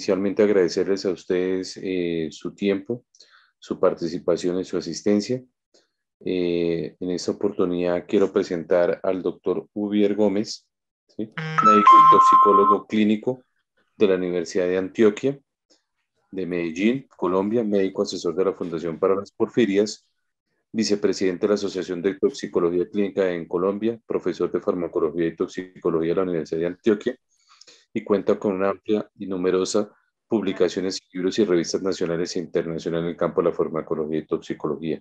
inicialmente agradecerles a ustedes su tiempo, su participación y su asistencia. En esta oportunidad quiero presentar al doctor Ubier Gómez, ¿sí? Médico y toxicólogo clínico de la Universidad de Antioquia, de Medellín, Colombia, médico asesor de la Fundación para las Porfirias, vicepresidente de la Asociación de Toxicología Clínica en Colombia, profesor de farmacología y toxicología de la Universidad de Antioquia, y cuenta con una amplia y numerosa publicaciones, libros y revistas nacionales e internacionales en el campo de la farmacología y toxicología.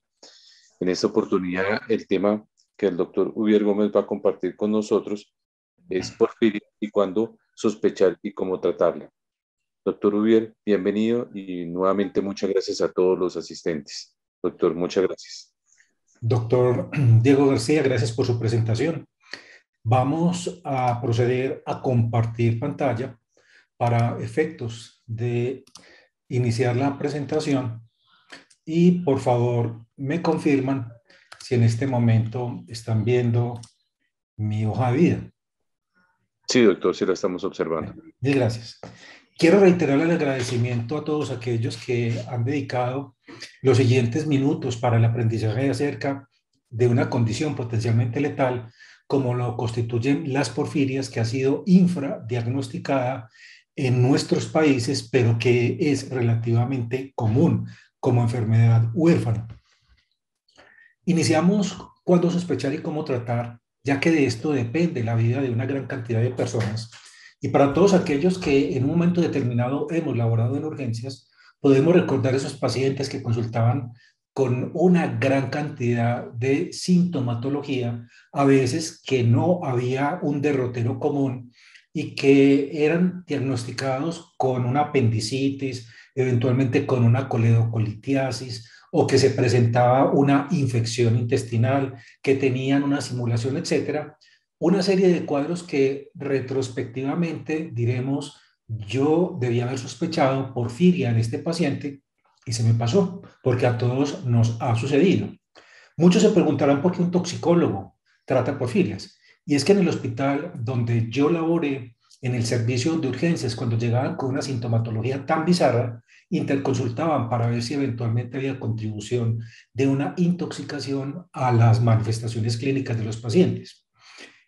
En esta oportunidad, el tema que el doctor Ubier Gómez va a compartir con nosotros es porfiria y cuándo sospechar y cómo tratarla. Doctor Ubier, bienvenido y nuevamente muchas gracias a todos los asistentes. Doctor, muchas gracias. Doctor Diego García, gracias por su presentación. Vamos a proceder a compartir pantalla para efectos de iniciar la presentación y por favor me confirman si en este momento están viendo mi hoja de vida. Sí, doctor, sí la estamos observando. Mil gracias. Quiero reiterar el agradecimiento a todos aquellos que han dedicado los siguientes minutos para el aprendizaje acerca de una condición potencialmente letal como lo constituyen las porfirias, que ha sido infradiagnosticada en nuestros países, pero que es relativamente común como enfermedad huérfana. Iniciamos cuándo sospechar y cómo tratar, ya que de esto depende la vida de una gran cantidad de personas. Y para todos aquellos que en un momento determinado hemos laborado en urgencias, podemos recordar esos pacientes que consultaban con una gran cantidad de sintomatología, a veces que no había un derrotero común y que eran diagnosticados con una apendicitis, eventualmente con una coledocolitiasis, o que se presentaba una infección intestinal, que tenían una simulación, etcétera. Una serie de cuadros que retrospectivamente diremos, yo debía haber sospechado porfiria en este paciente y se me pasó, porque a todos nos ha sucedido. Muchos se preguntarán por qué un toxicólogo trata porfirias. Y es que en el hospital donde yo laboré, en el servicio de urgencias, cuando llegaban con una sintomatología tan bizarra, interconsultaban para ver si eventualmente había contribución de una intoxicación a las manifestaciones clínicas de los pacientes.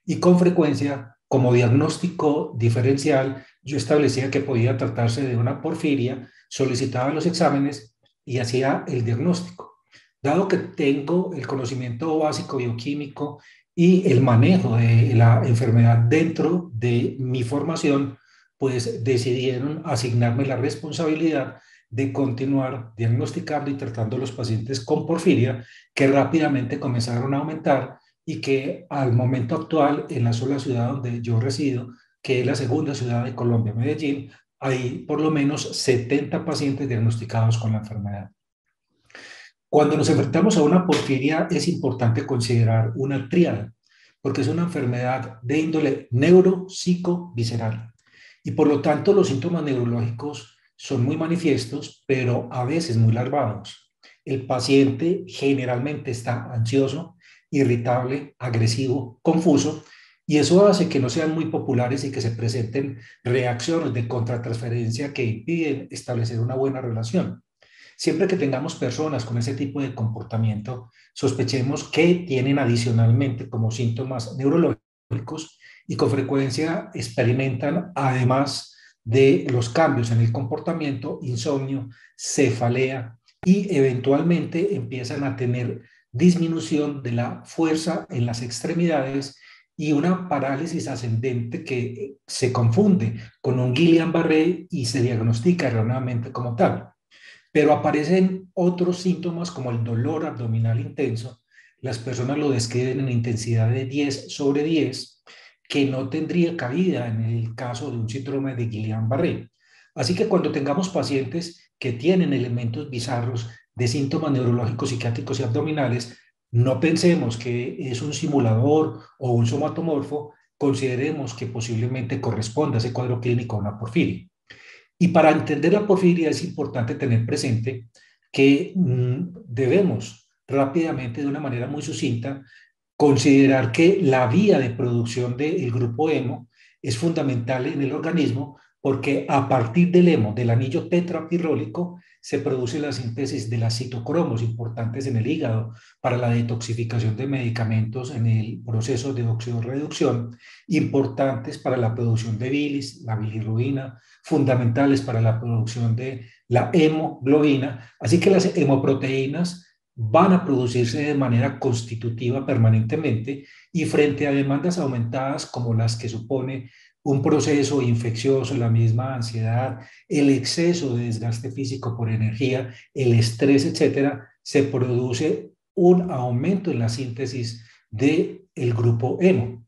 Y con frecuencia, como diagnóstico diferencial, yo establecía que podía tratarse de una porfiria, solicitaba los exámenes y hacía el diagnóstico. Dado que tengo el conocimiento básico bioquímico y el manejo de la enfermedad dentro de mi formación, pues decidieron asignarme la responsabilidad de continuar diagnosticando y tratando a los pacientes con porfiria, que rápidamente comenzaron a aumentar y que al momento actual, en la sola ciudad donde yo resido, que es la segunda ciudad de Colombia, Medellín, hay por lo menos 70 pacientes diagnosticados con la enfermedad. Cuando nos enfrentamos a una porfiria es importante considerar una tríada, porque es una enfermedad de índole neuropsicovisceral y por lo tanto los síntomas neurológicos son muy manifiestos, pero a veces muy larvados. El paciente generalmente está ansioso, irritable, agresivo, confuso, y eso hace que no sean muy populares y que se presenten reacciones de contratransferencia que impiden establecer una buena relación. Siempre que tengamos personas con ese tipo de comportamiento, sospechemos que tienen adicionalmente como síntomas neurológicos y con frecuencia experimentan, además de los cambios en el comportamiento, insomnio, cefalea y eventualmente empiezan a tener disminución de la fuerza en las extremidades y una parálisis ascendente que se confunde con un Guillain-Barré y se diagnostica erróneamente como tal. Pero aparecen otros síntomas como el dolor abdominal intenso. Las personas lo describen en intensidad de 10/10, que no tendría cabida en el caso de un síndrome de Guillain-Barré. Así que cuando tengamos pacientes que tienen elementos bizarros de síntomas neurológicos, psiquiátricos y abdominales, no pensemos que es un simulador o un somatomorfo, consideremos que posiblemente corresponda a ese cuadro clínico a una porfiria. Y para entender la porfiria es importante tener presente que debemos rápidamente, de una manera muy sucinta, considerar que la vía de producción del grupo hemo es fundamental en el organismo porque a partir del hemo, del anillo tetrapirrólico, se produce la síntesis de las citocromos importantes en el hígado para la detoxificación de medicamentos en el proceso de oxidorreducción, importantes para la producción de bilis, la bilirrubina, fundamentales para la producción de la hemoglobina. Así que las hemoproteínas van a producirse de manera constitutiva permanentemente y frente a demandas aumentadas como las que supone un proceso infeccioso, la misma ansiedad, el exceso de desgaste físico por energía, el estrés, etcétera, se produce un aumento en la síntesis del grupo hemo.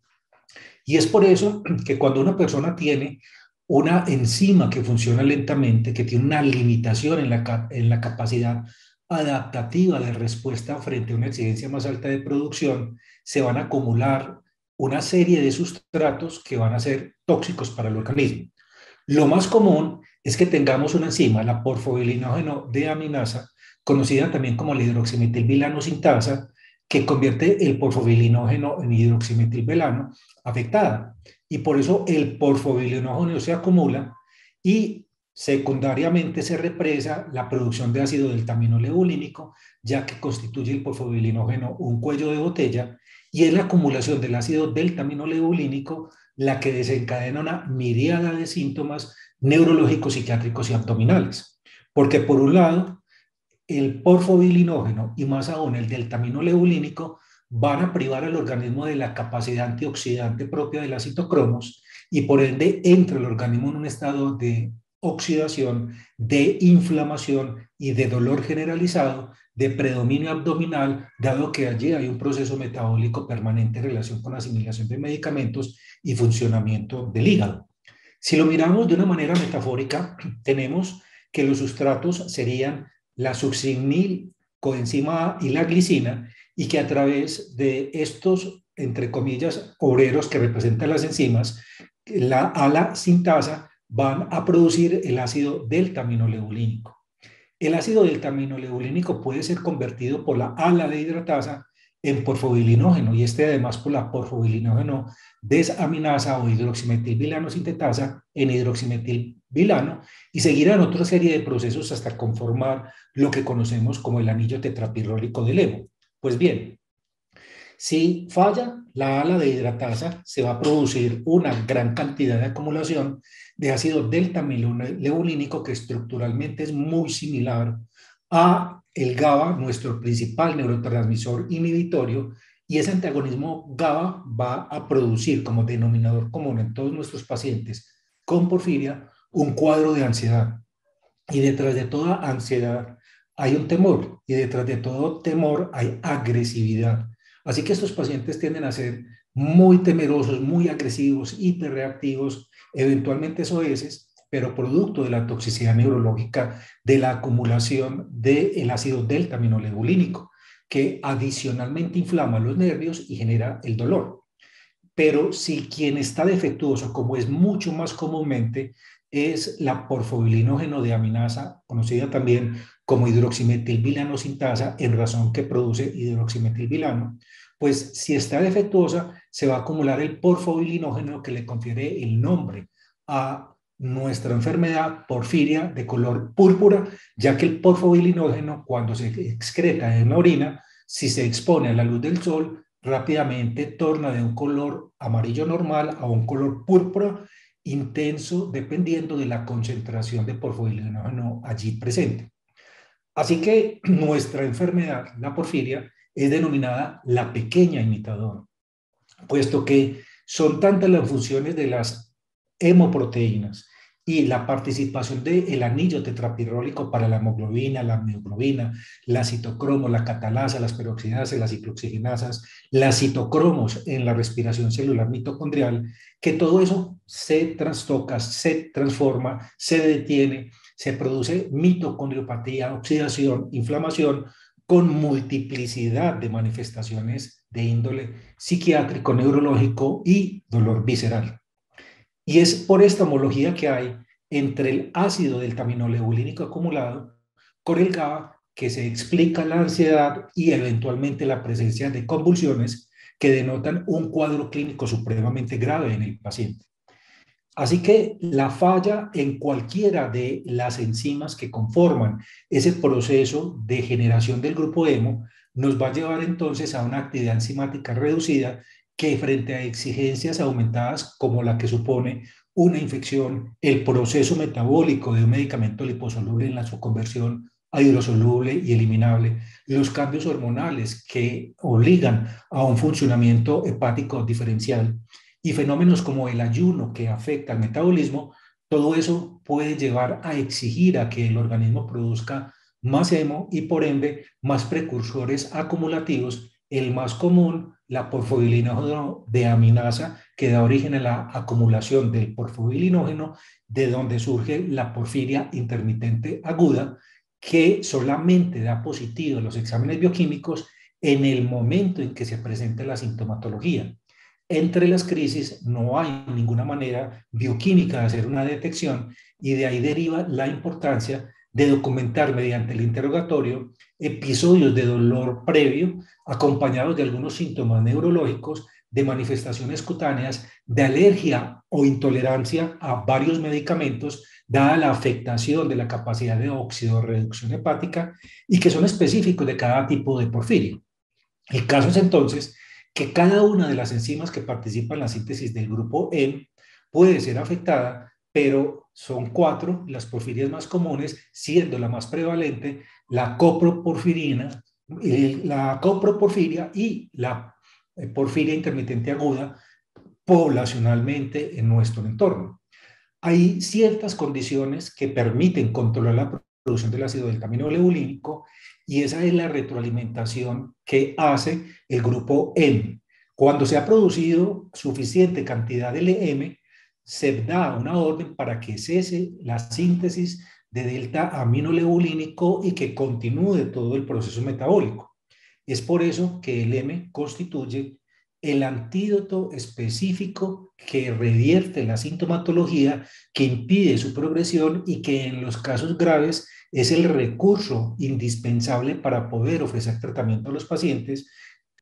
Y es por eso que cuando una persona tiene una enzima que funciona lentamente, que tiene una limitación en la capacidad adaptativa de respuesta frente a una exigencia más alta de producción, se van a acumular una serie de sustratos que van a ser tóxicos para el organismo. Lo más común es que tengamos una enzima, la porfobilinógeno deaminasa, conocida también como la hidroximetilvilano sintasa, que convierte el porfobilinógeno en hidroximetilvelano afectada. Y por eso el porfobilinógeno se acumula y secundariamente se represa la producción de ácido deltaminoleuolínico, ya que constituye el porfobilinógeno un cuello de botella, y es la acumulación del ácido deltaminoleuolínico la que desencadena una miríada de síntomas neurológicos, psiquiátricos y abdominales. Porque por un lado, el porfobilinógeno y más aún el deltaminoleuolínico van a privar al organismo de la capacidad antioxidante propia de las citocromos y por ende entra el organismo en un estado de oxidación, de inflamación y de dolor generalizado, de predominio abdominal, dado que allí hay un proceso metabólico permanente en relación con la asimilación de medicamentos y funcionamiento del hígado. Si lo miramos de una manera metafórica, tenemos que los sustratos serían la succinil, coenzima A y la glicina, y que a través de estos, entre comillas, obreros que representan las enzimas, la ala sintasa van a producir el ácido deltaminoleuolínico. El ácido deltaminoleuolínico puede ser convertido por la ala de hidratasa en porfobilinógeno y además por la porfobilinógeno desaminasa o hidroximetilvilano sintetasa en hidroximetilvilano y seguirán otra serie de procesos hasta conformar lo que conocemos como el anillo tetrapirrólico del hemo. Pues bien, si falla la ala de hidratasa, se va a producir una gran cantidad de acumulación de ácido delta-leuolínico que estructuralmente es muy similar a el GABA, nuestro principal neurotransmisor inhibitorio, y ese antagonismo GABA va a producir como denominador común en todos nuestros pacientes con porfiria un cuadro de ansiedad. Y detrás de toda ansiedad hay un temor, y detrás de todo temor hay agresividad. Así que estos pacientes tienden a ser muy temerosos, muy agresivos, hiperreactivos, eventualmente SOS, pero producto de la toxicidad neurológica de la acumulación del ácido deltaminoleuolínico, que adicionalmente inflama los nervios y genera el dolor. Pero si quien está defectuoso, como es mucho más comúnmente, es la porfobilinógeno deaminasa, conocida también como hidroximetilvilano sintasa, en razón que produce hidroximetilvilano, pues si está defectuosa, se va a acumular el porfobilinógeno que le confiere el nombre a nuestra enfermedad porfiria de color púrpura, ya que el porfobilinógeno, cuando se excreta en la orina, si se expone a la luz del sol, rápidamente torna de un color amarillo normal a un color púrpura intenso, dependiendo de la concentración de porfobilinógeno allí presente. Así que nuestra enfermedad, la porfiria, es denominada la pequeña imitadora, puesto que son tantas las funciones de las hemoproteínas y la participación del anillo tetrapirrólico para la hemoglobina, la mioglobina, la citocromo, la catalasa, las peroxidasas, las ciclooxigenasas, las citocromos en la respiración celular mitocondrial, que todo eso se trastoca, se transforma, se detiene, se produce mitocondriopatía, oxidación, inflamación, con multiplicidad de manifestaciones de índole psiquiátrico, neurológico y dolor visceral. Y es por esta homología que hay entre el ácido deltaminoleuolínico acumulado con el GABA que se explica la ansiedad y eventualmente la presencia de convulsiones que denotan un cuadro clínico supremamente grave en el paciente. Así que la falla en cualquiera de las enzimas que conforman ese proceso de generación del grupo hemo nos va a llevar entonces a una actividad enzimática reducida que frente a exigencias aumentadas como la que supone una infección, el proceso metabólico de un medicamento liposoluble en la su conversión a hidrosoluble y eliminable, los cambios hormonales que obligan a un funcionamiento hepático diferencial y fenómenos como el ayuno que afecta al metabolismo, todo eso puede llevar a exigir a que el organismo produzca más hemo y por ende más precursores acumulativos, el más común, la porfobilinógeno de aminasa, que da origen a la acumulación del porfobilinógeno, de donde surge la porfiria intermitente aguda, que solamente da positivo en los exámenes bioquímicos en el momento en que se presenta la sintomatología. Entre las crisis no hay ninguna manera bioquímica de hacer una detección y de ahí deriva la importancia de documentar mediante el interrogatorio episodios de dolor previo acompañados de algunos síntomas neurológicos, de manifestaciones cutáneas, de alergia o intolerancia a varios medicamentos, dada la afectación de la capacidad de oxidorreducción hepática y que son específicos de cada tipo de porfirio. El caso es entonces que cada una de las enzimas que participan en la síntesis del grupo M puede ser afectada, pero son cuatro las porfirias más comunes, siendo la más prevalente la coproporfirina, la coproporfiria y la porfiria intermitente aguda poblacionalmente en nuestro entorno. Hay ciertas condiciones que permiten controlar la producción del ácido del camino lebulínico y esa es la retroalimentación que hace el grupo M. Cuando se ha producido suficiente cantidad de LM, se da una orden para que cese la síntesis de delta aminolebulínico y que continúe todo el proceso metabólico. Es por eso que el M constituye el antídoto específico que revierte la sintomatología, que impide su progresión y que en los casos graves es el recurso indispensable para poder ofrecer tratamiento a los pacientes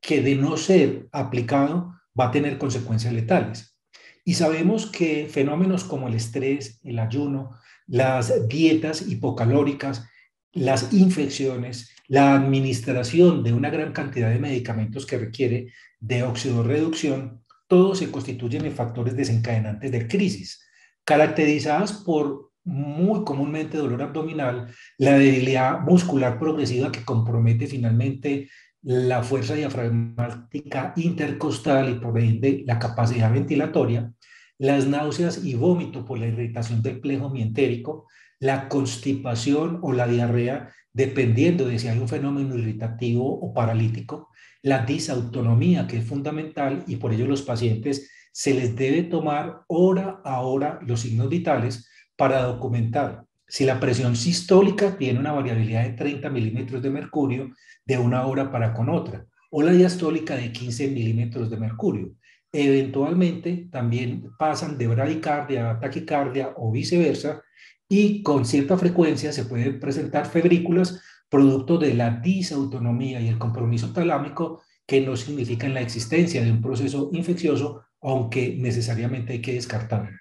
que de no ser aplicado va a tener consecuencias letales. Y sabemos que fenómenos como el estrés, el ayuno, las dietas hipocalóricas, las infecciones, la administración de una gran cantidad de medicamentos que requiere de oxidorreducción, todos se constituyen en factores desencadenantes de crisis, caracterizadas por muy comúnmente dolor abdominal, la debilidad muscular progresiva que compromete finalmente la fuerza diafragmática intercostal y por ende la capacidad ventilatoria, las náuseas y vómito por la irritación del plejo mientérico, la constipación o la diarrea, dependiendo de si hay un fenómeno irritativo o paralítico, la disautonomía, que es fundamental y por ello los pacientes se les debe tomar hora a hora los signos vitales para documentar si la presión sistólica tiene una variabilidad de 30 milímetros de mercurio de una hora para con otra, o la diastólica de 15 milímetros de mercurio. Eventualmente también pasan de bradicardia a taquicardia o viceversa, y con cierta frecuencia se pueden presentar febrículas producto de la disautonomía y el compromiso talámico, que no significan la existencia de un proceso infeccioso, aunque necesariamente hay que descartarlo.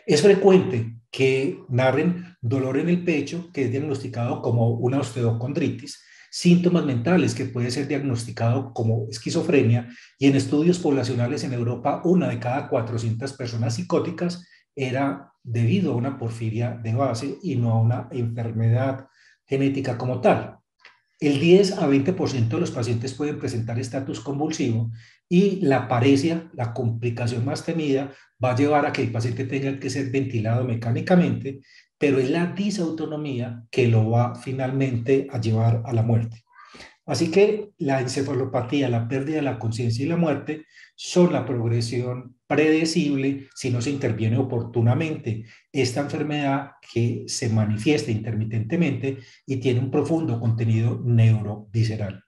Es frecuente que narren dolor en el pecho, que es diagnosticado como una osteocondritis, síntomas mentales que puede ser diagnosticado como esquizofrenia, y en estudios poblacionales en Europa, una de cada 400 personas psicóticas era debido a una porfiria de base y no a una enfermedad genética como tal. El 10 a 20% de los pacientes pueden presentar estatus convulsivo y la paresia, la complicación más temida, va a llevar a que el paciente tenga que ser ventilado mecánicamente, pero es la disautonomía que lo va finalmente a llevar a la muerte. Así que la encefalopatía, la pérdida de la conciencia y la muerte son la progresión predecible si no se interviene oportunamente. Esta enfermedad que se manifiesta intermitentemente y tiene un profundo contenido neurovisceral.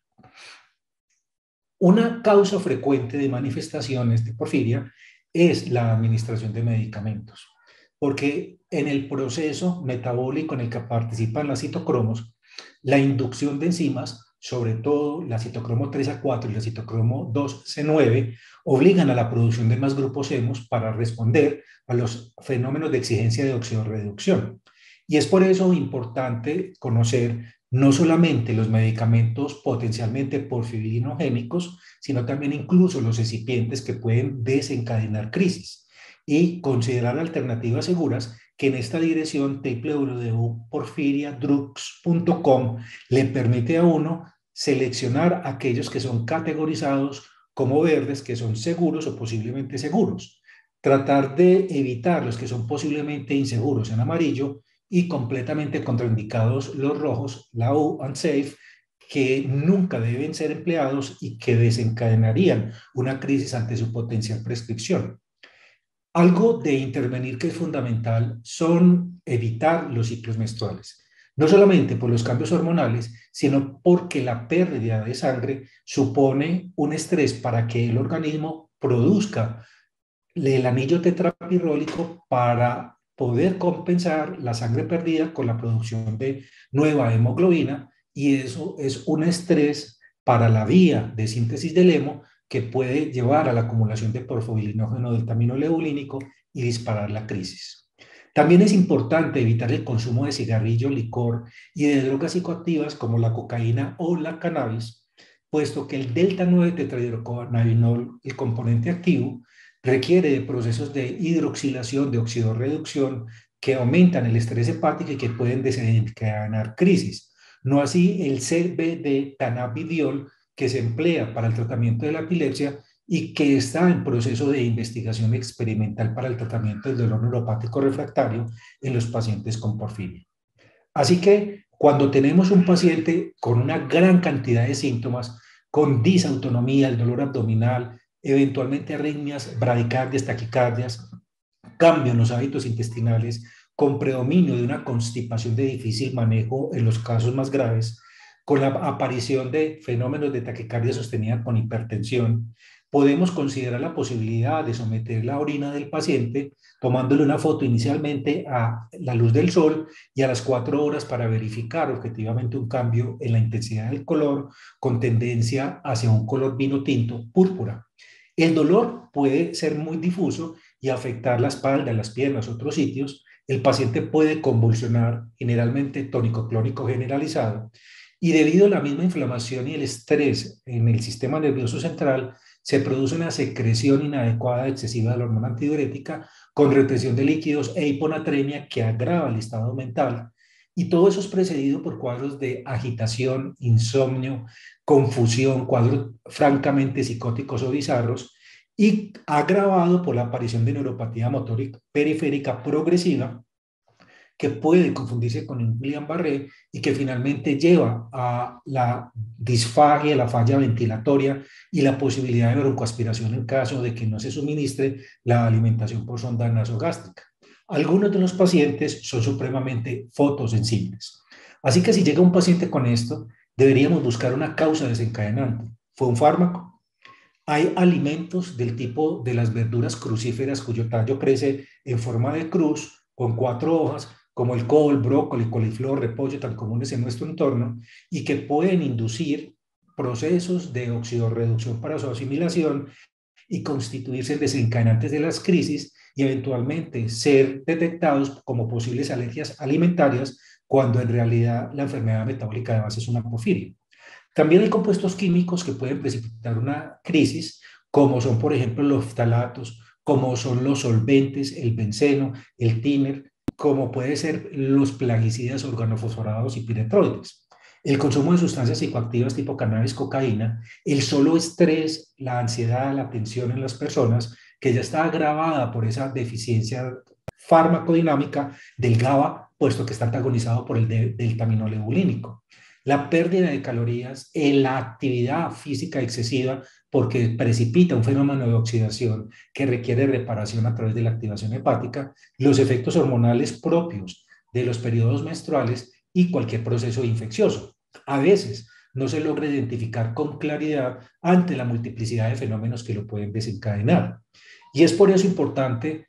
Una causa frecuente de manifestaciones de porfiria es la administración de medicamentos, porque en el proceso metabólico en el que participan las citocromos, la inducción de enzimas sobre todo la citocromo 3A4 y la citocromo 2C9, obligan a la producción de más grupos hemos para responder a los fenómenos de exigencia de oxidorreducción. Y es por eso importante conocer no solamente los medicamentos potencialmente porfirinogénicos, sino también incluso los excipientes que pueden desencadenar crisis y considerar alternativas seguras que en esta dirección www.porfiriadrugs.com le permite a uno seleccionar aquellos que son categorizados como verdes, que son seguros o posiblemente seguros. Tratar de evitar los que son posiblemente inseguros en amarillo y completamente contraindicados los rojos, la unsafe, que nunca deben ser empleados y que desencadenarían una crisis ante su potencial prescripción. Algo de intervenir que es fundamental son evitar los ciclos menstruales, no solamente por los cambios hormonales, sino porque la pérdida de sangre supone un estrés para que el organismo produzca el anillo tetrapirrólico para poder compensar la sangre perdida con la producción de nueva hemoglobina, y eso es un estrés para la vía de síntesis del hemo que puede llevar a la acumulación de porfobilinógeno del aminoleucínico y disparar la crisis. También es importante evitar el consumo de cigarrillo, licor y de drogas psicoactivas como la cocaína o la cannabis, puesto que el delta 9 tetrahidrocannabinol, el componente activo, requiere de procesos de hidroxilación, de oxidorreducción, que aumentan el estrés hepático y que pueden desencadenar crisis. No así el CBD cannabidiol, que se emplea para el tratamiento de la epilepsia y que está en proceso de investigación experimental para el tratamiento del dolor neuropático refractario en los pacientes con porfiria. Así que cuando tenemos un paciente con una gran cantidad de síntomas, con disautonomía, el dolor abdominal, eventualmente arritmias, bradicardias, taquicardias, cambio en los hábitos intestinales, con predominio de una constipación de difícil manejo en los casos más graves, con la aparición de fenómenos de taquicardia sostenida con hipertensión, podemos considerar la posibilidad de someter la orina del paciente tomándole una foto inicialmente a la luz del sol y a las 4 horas para verificar objetivamente un cambio en la intensidad del color con tendencia hacia un color vino tinto púrpura. El dolor puede ser muy difuso y afectar la espalda, las piernas, otros sitios. El paciente puede convulsionar, generalmente tónico-clónico generalizado, y debido a la misma inflamación y el estrés en el sistema nervioso central, se produce una secreción inadecuada excesiva de la hormona antidiurética con retención de líquidos e hiponatremia que agrava el estado mental. Y todo eso es precedido por cuadros de agitación, insomnio, confusión, cuadros francamente psicóticos o bizarros, y agravado por la aparición de neuropatía motórica periférica progresiva que puede confundirse con un Guillain-Barré y que finalmente lleva a la disfagia, la falla ventilatoria y la posibilidad de broncoaspiración en caso de que no se suministre la alimentación por sonda nasogástrica. Algunos de los pacientes son supremamente fotosensibles. Así que si llega un paciente con esto, deberíamos buscar una causa desencadenante. ¿Fue un fármaco? Hay alimentos del tipo de las verduras crucíferas cuyo tallo crece en forma de cruz con 4 hojas, como el col, brócoli, coliflor, repollo, tan comunes en nuestro entorno, y que pueden inducir procesos de oxidorreducción para su asimilación y constituirse en desencadenantes de las crisis y eventualmente ser detectados como posibles alergias alimentarias cuando en realidad la enfermedad metabólica de base es una porfiria. También hay compuestos químicos que pueden precipitar una crisis, como son, por ejemplo, los ftalatos, como son los solventes, el benceno, el tíner, como puede ser los plaguicidas organofosforados y piretroides. El consumo de sustancias psicoactivas tipo cannabis, cocaína, el solo estrés, la ansiedad, la tensión en las personas, que ya está agravada por esa deficiencia farmacodinámica del GABA, puesto que está antagonizado por el deltaminoleucínico. La pérdida de calorías, la actividad física excesiva, porque precipita un fenómeno de oxidación que requiere reparación a través de la activación hepática, los efectos hormonales propios de los periodos menstruales y cualquier proceso infeccioso. A veces no se logra identificar con claridad ante la multiplicidad de fenómenos que lo pueden desencadenar. Y es por eso importante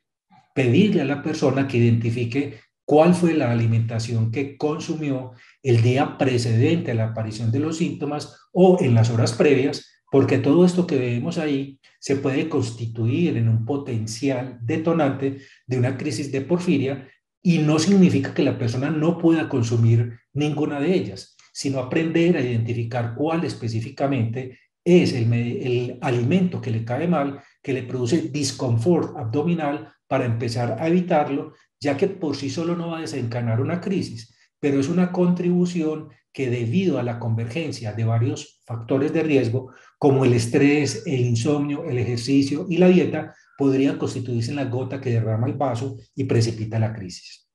pedirle a la persona que identifique cuál fue la alimentación que consumió el día precedente a la aparición de los síntomas o en las horas previas, porque todo esto que vemos ahí se puede constituir en un potencial detonante de una crisis de porfiria y no significa que la persona no pueda consumir ninguna de ellas, sino aprender a identificar cuál específicamente es el alimento que le cae mal, que le produce disconfort abdominal para empezar a evitarlo, ya que por sí solo no va a desencadenar una crisis, pero es una contribución que debido a la convergencia de varios factores de riesgo, como el estrés, el insomnio, el ejercicio y la dieta, podría constituirse en la gota que derrama el vaso y precipita la crisis.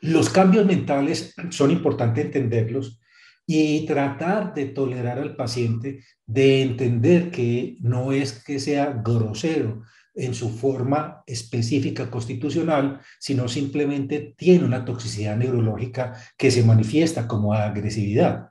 Los cambios mentales son importantes entenderlos y tratar de tolerar al paciente, de entender que no es que sea grosero en su forma específica constitucional, sino simplemente tiene una toxicidad neurológica que se manifiesta como agresividad.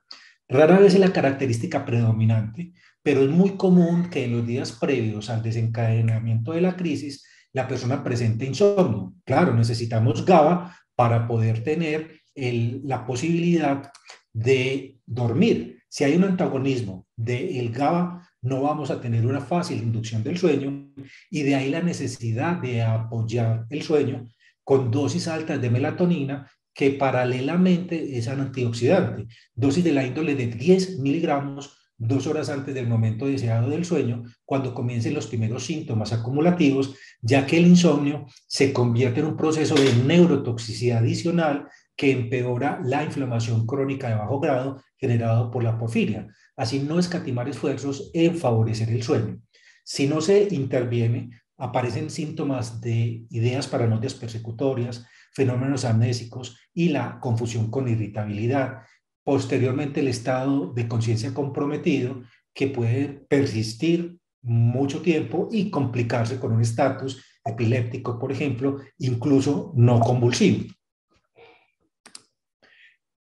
Rara vez es la característica predominante, pero es muy común que en los días previos al desencadenamiento de la crisis la persona presente insomnio. Claro, necesitamos GABA para poder tener la posibilidad de dormir. Si hay un antagonismo del GABA, no vamos a tener una fácil inducción del sueño y de ahí la necesidad de apoyar el sueño con dosis altas de melatonina que paralelamente es un antioxidante. Dosis de la índole de 10 miligramos 2 horas antes del momento deseado del sueño, cuando comiencen los primeros síntomas acumulativos, ya que el insomnio se convierte en un proceso de neurotoxicidad adicional que empeora la inflamación crónica de bajo grado generada por la porfiria. Así no escatimar esfuerzos en favorecer el sueño. Si no se interviene, aparecen síntomas de ideas paranoides persecutorias, fenómenos amnésicos y la confusión con irritabilidad. Posteriormente, el estado de conciencia comprometido que puede persistir mucho tiempo y complicarse con un estatus epiléptico, por ejemplo, incluso no convulsivo.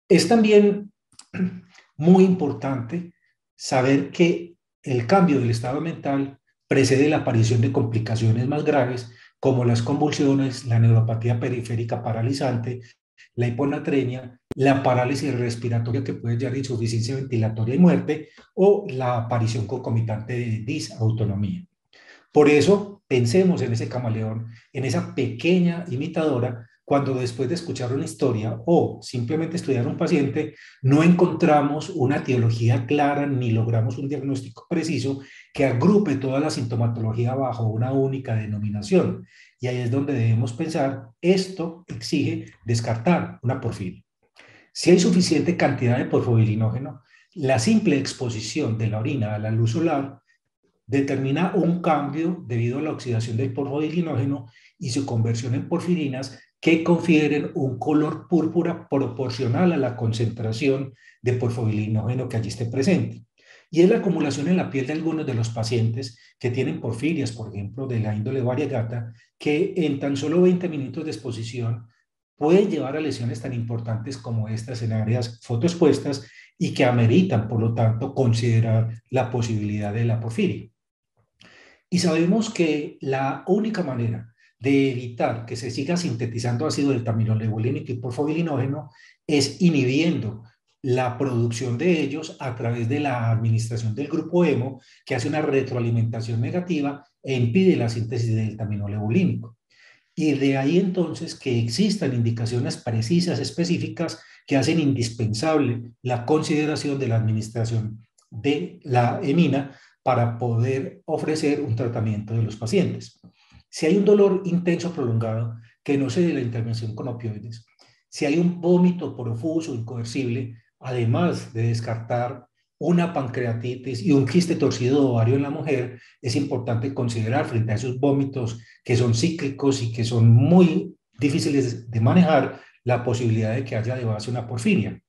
Es también muy importante saber que el cambio del estado mental precede la aparición de complicaciones más graves como las convulsiones, la neuropatía periférica paralizante, la hiponatremia, la parálisis respiratoria que puede llevar a insuficiencia ventilatoria y muerte o la aparición concomitante de disautonomía. Por eso, pensemos en ese camaleón, en esa pequeña imitadora, cuando después de escuchar una historia o simplemente estudiar un paciente, no encontramos una etiología clara ni logramos un diagnóstico preciso que agrupe toda la sintomatología bajo una única denominación. Y ahí es donde debemos pensar, esto exige descartar una porfiria. Si hay suficiente cantidad de porfobilinógeno, la simple exposición de la orina a la luz solar determina un cambio debido a la oxidación del porfobilinógeno y su conversión en porfirinas que confieren un color púrpura proporcional a la concentración de porfobilinógeno que allí esté presente. Y es la acumulación en la piel de algunos de los pacientes que tienen porfirias, por ejemplo, de la índole variegata, que en tan solo 20 minutos de exposición pueden llevar a lesiones tan importantes como estas en áreas fotoexpuestas y que ameritan, por lo tanto, considerar la posibilidad de la porfiria. Y sabemos que la única manera de evitar que se siga sintetizando ácido deltaminoloebulínico y porfobilinógeno es inhibiendo la producción de ellos a través de la administración del grupo hemo, que hace una retroalimentación negativa e impide la síntesis del deltaminolebulínico. Y de ahí entonces que existan indicaciones precisas, específicas, que hacen indispensable la consideración de la administración de la hemina para poder ofrecer un tratamiento de los pacientes. Si hay un dolor intenso prolongado que no se dé la intervención con opioides, si hay un vómito profuso, incoercible, además de descartar una pancreatitis y un quiste torcido de ovario en la mujer, es importante considerar frente a esos vómitos que son cíclicos y que son muy difíciles de manejar, la posibilidad de que haya de base una porfiria.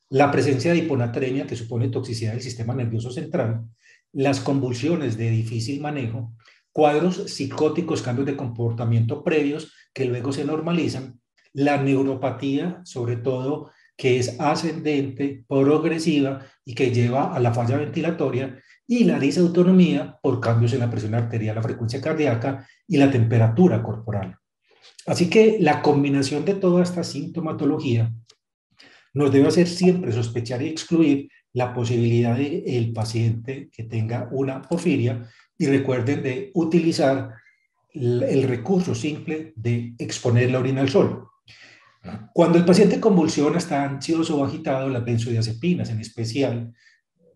La presencia de hiponatremia, que supone toxicidad del sistema nervioso central, las convulsiones de difícil manejo, cuadros psicóticos, cambios de comportamiento previos que luego se normalizan, la neuropatía, sobre todo, que es ascendente, progresiva y que lleva a la falla ventilatoria, y la disautonomía por cambios en la presión arterial, la frecuencia cardíaca y la temperatura corporal. Así que la combinación de toda esta sintomatología nos debe hacer siempre sospechar y excluir la posibilidad de el paciente que tenga una porfiria, y recuerden de utilizar el recurso simple de exponer la orina al sol. Cuando el paciente convulsiona, está ansioso o agitado, las benzodiazepinas, en especial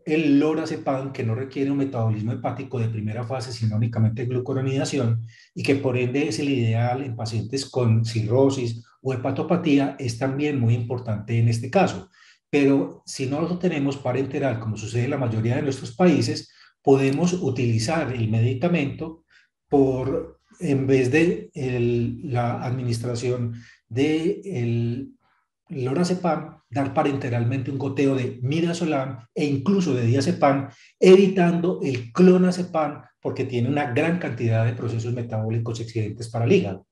el lorazepam, que no requiere un metabolismo hepático de primera fase, sino únicamente glucuronidación, y que por ende es el ideal en pacientes con cirrosis o hepatopatía, es también muy importante en este caso. Pero si no lo tenemos parenteral, como sucede en la mayoría de nuestros países, podemos utilizar el medicamento en vez de la administración de lorazepam, dar parenteralmente un goteo de midazolam e incluso de diazepam, evitando el clonazepam porque tiene una gran cantidad de procesos metabólicos excedentes para el hígado.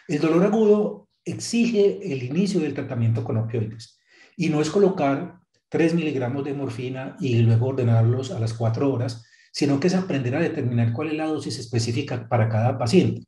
El dolor agudo exige el inicio del tratamiento con opioides, y no es colocar 3 miligramos de morfina y luego ordenarlos a las 4 horas, sino que es aprender a determinar cuál es la dosis específica para cada paciente.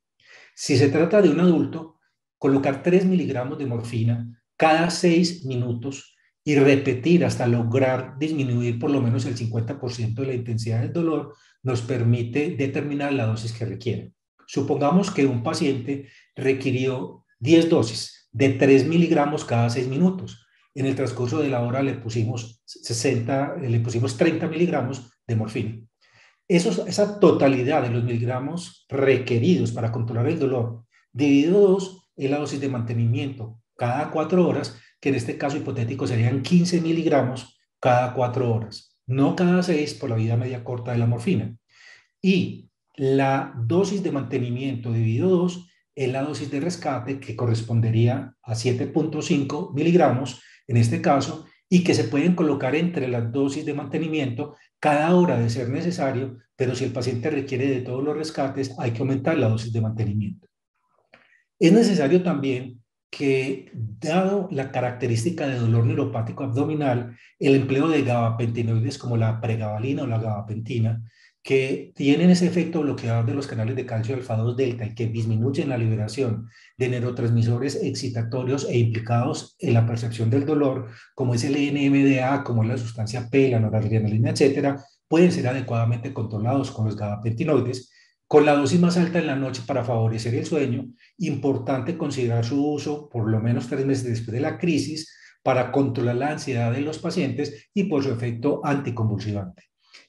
Si se trata de un adulto, colocar 3 miligramos de morfina cada 6 minutos y repetir hasta lograr disminuir por lo menos el 50% de la intensidad del dolor nos permite determinar la dosis que requiere. Supongamos que un paciente requirió 10 dosis de 3 miligramos cada 6 minutos. En el transcurso de la hora le pusimos 30 miligramos de morfina. Esa totalidad de los miligramos requeridos para controlar el dolor, dividido 2, es la dosis de mantenimiento cada 4 horas, que en este caso hipotético serían 15 miligramos cada 4 horas, no cada 6 por la vida media corta de la morfina. Y la dosis de mantenimiento dividido 2 es la dosis de rescate, que correspondería a 7.5 miligramos en este caso, y que se pueden colocar entre las dosis de mantenimiento cada hora de ser necesario, pero si el paciente requiere de todos los rescates, hay que aumentar la dosis de mantenimiento. Es necesario también que, dado la característica de dolor neuropático abdominal, el empleo de gabapentinoides como la pregabalina o la gabapentina, que tienen ese efecto bloqueador de los canales de calcio alfa 2 delta y que disminuyen la liberación de neurotransmisores excitatorios e implicados en la percepción del dolor, como es el NMDA, como es la sustancia P, la noradrenalina, etcétera, pueden ser adecuadamente controlados con los gabapentinoides, con la dosis más alta en la noche para favorecer el sueño. Importante considerar su uso por lo menos 3 meses después de la crisis para controlar la ansiedad de los pacientes y por su efecto anticonvulsivante.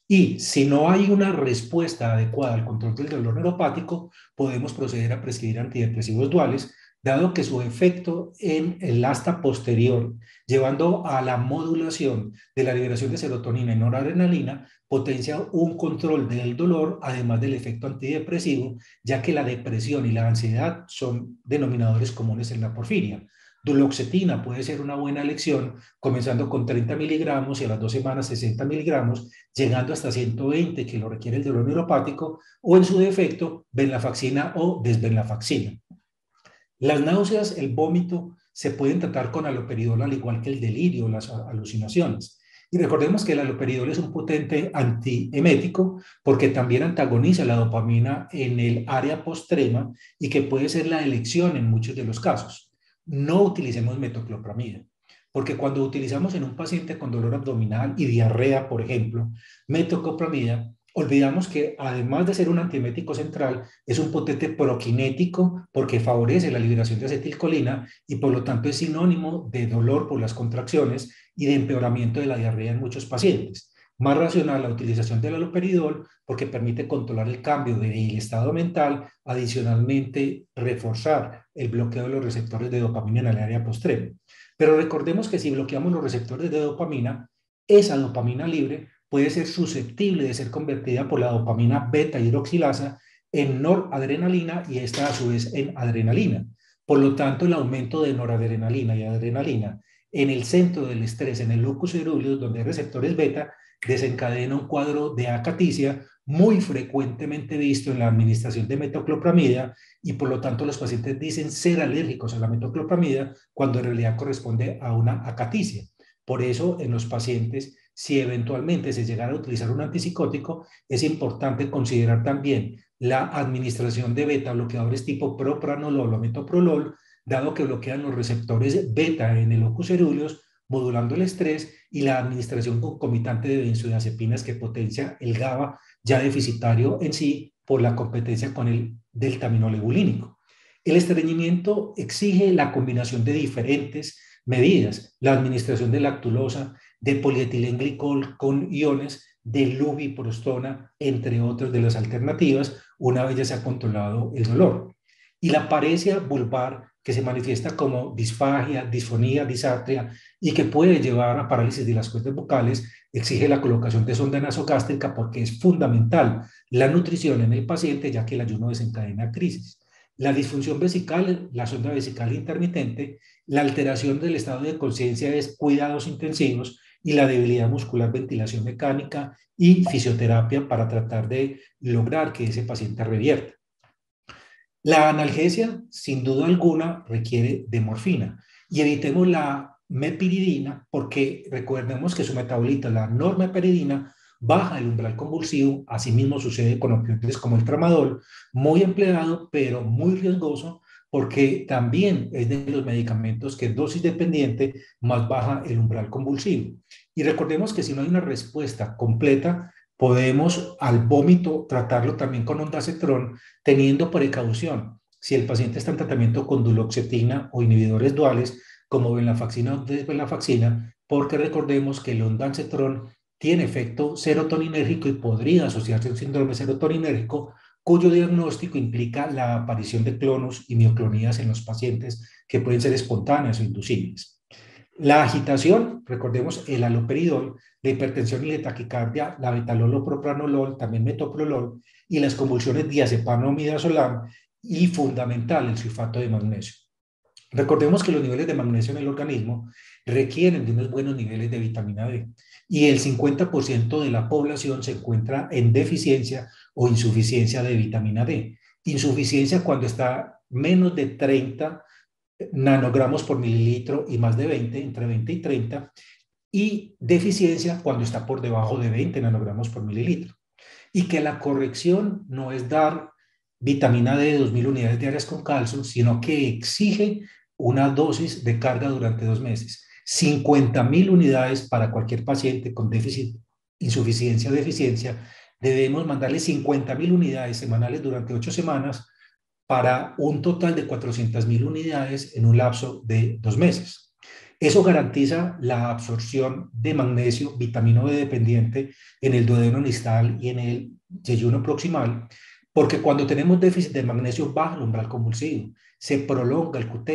Y si no hay una respuesta adecuada al control del dolor neuropático, podemos proceder a prescribir antidepresivos duales, dado que su efecto en el asta posterior, llevando a la modulación de la liberación de serotonina y noradrenalina, potencia un control del dolor, además del efecto antidepresivo, ya que la depresión y la ansiedad son denominadores comunes en la porfiria. Duloxetina puede ser una buena elección, comenzando con 30 miligramos y a las 2 semanas 60 miligramos, llegando hasta 120, que lo requiere el dolor neuropático, o en su defecto, venlafaxina o desvenlafaxina. Las náuseas, el vómito, se pueden tratar con haloperidol, al igual que el delirio, las alucinaciones. Y recordemos que el haloperidol es un potente antiemético porque también antagoniza la dopamina en el área postrema y que puede ser la elección en muchos de los casos. No utilicemos metoclopramida, porque cuando utilizamos en un paciente con dolor abdominal y diarrea, por ejemplo, metoclopramida, olvidamos que además de ser un antiemético central, es un potente proquinético porque favorece la liberación de acetilcolina y por lo tanto es sinónimo de dolor por las contracciones y de empeoramiento de la diarrea en muchos pacientes. Más racional la utilización del haloperidol porque permite controlar el cambio del estado mental, adicionalmente reforzar el bloqueo de los receptores de dopamina en el área postrema. Pero recordemos que si bloqueamos los receptores de dopamina, esa dopamina libre puede ser susceptible de ser convertida por la dopamina beta hidroxilasa en noradrenalina y esta a su vez en adrenalina. Por lo tanto, el aumento de noradrenalina y adrenalina en el centro del estrés, en el locus coeruleus, donde hay receptores beta, desencadena un cuadro de acaticia muy frecuentemente visto en la administración de metoclopramida, y por lo tanto los pacientes dicen ser alérgicos a la metoclopramida cuando en realidad corresponde a una acaticia. Por eso en los pacientes Si eventualmente se llegara a utilizar un antipsicótico, es importante considerar también la administración de beta bloqueadores tipo propranolol o metoprolol, dado que bloquean los receptores beta en el locus coeruleus, modulando el estrés, y la administración concomitante de benzodiazepinas que potencia el GABA ya deficitario en sí por la competencia con el deltaminolebulínico. El estreñimiento exige la combinación de diferentes medidas, la administración de lactulosa, de polietilenglicol con iones, de lubiprostona, entre otras de las alternativas, una vez ya se ha controlado el dolor. Y la paresia vulvar, que se manifiesta como disfagia, disfonía, disartria y que puede llevar a parálisis de las cuerdas vocales, exige la colocación de sonda nasogástrica porque es fundamental la nutrición en el paciente, ya que el ayuno desencadena crisis. La disfunción vesical, la sonda vesical intermitente, la alteración del estado de conciencia es cuidados intensivos, y la debilidad muscular, ventilación mecánica y fisioterapia para tratar de lograr que ese paciente revierta. La analgesia, sin duda alguna, requiere de morfina y evitemos la mepiridina porque recordemos que su metabolita, la normeperidina, baja el umbral convulsivo. Asimismo sucede con opioides como el tramadol, muy empleado pero muy riesgoso porque también es de los medicamentos que dosis dependiente más baja el umbral convulsivo. Y recordemos que si no hay una respuesta completa, podemos al vómito tratarlo también con ondansetron, teniendo precaución si el paciente está en tratamiento con duloxetina o inhibidores duales como venlafaxina o desvenlafaxina, porque recordemos que el ondansetron tiene efecto serotoninérgico y podría asociarse a un síndrome serotoninérgico cuyo diagnóstico implica la aparición de clonus y mioclonías en los pacientes que pueden ser espontáneas o inducibles. La agitación, recordemos el haloperidol, la hipertensión y la taquicardia, la betalol o propranolol, también metoprolol, y las convulsiones diazepam o midazolam, y fundamental el sulfato de magnesio. Recordemos que los niveles de magnesio en el organismo requieren de unos buenos niveles de vitamina D y el 50% de la población se encuentra en deficiencia o insuficiencia de vitamina D. Insuficiencia cuando está menos de 30 nanogramos por mililitro y más de 20, entre 20 y 30, y deficiencia cuando está por debajo de 20 nanogramos por mililitro. Y que la corrección no es dar vitamina D de 2.000 unidades diarias con calcio, sino que exige una dosis de carga durante 2 meses. 50.000 unidades para cualquier paciente con déficit, insuficiencia o deficiencia. Debemos mandarle 50.000 unidades semanales durante 8 semanas para un total de 400.000 unidades en un lapso de 2 meses. Eso garantiza la absorción de magnesio, vitamina D dependiente en el duodeno distal y en el yeyuno proximal, porque cuando tenemos déficit de magnesio baja el umbral convulsivo, se prolonga el QT,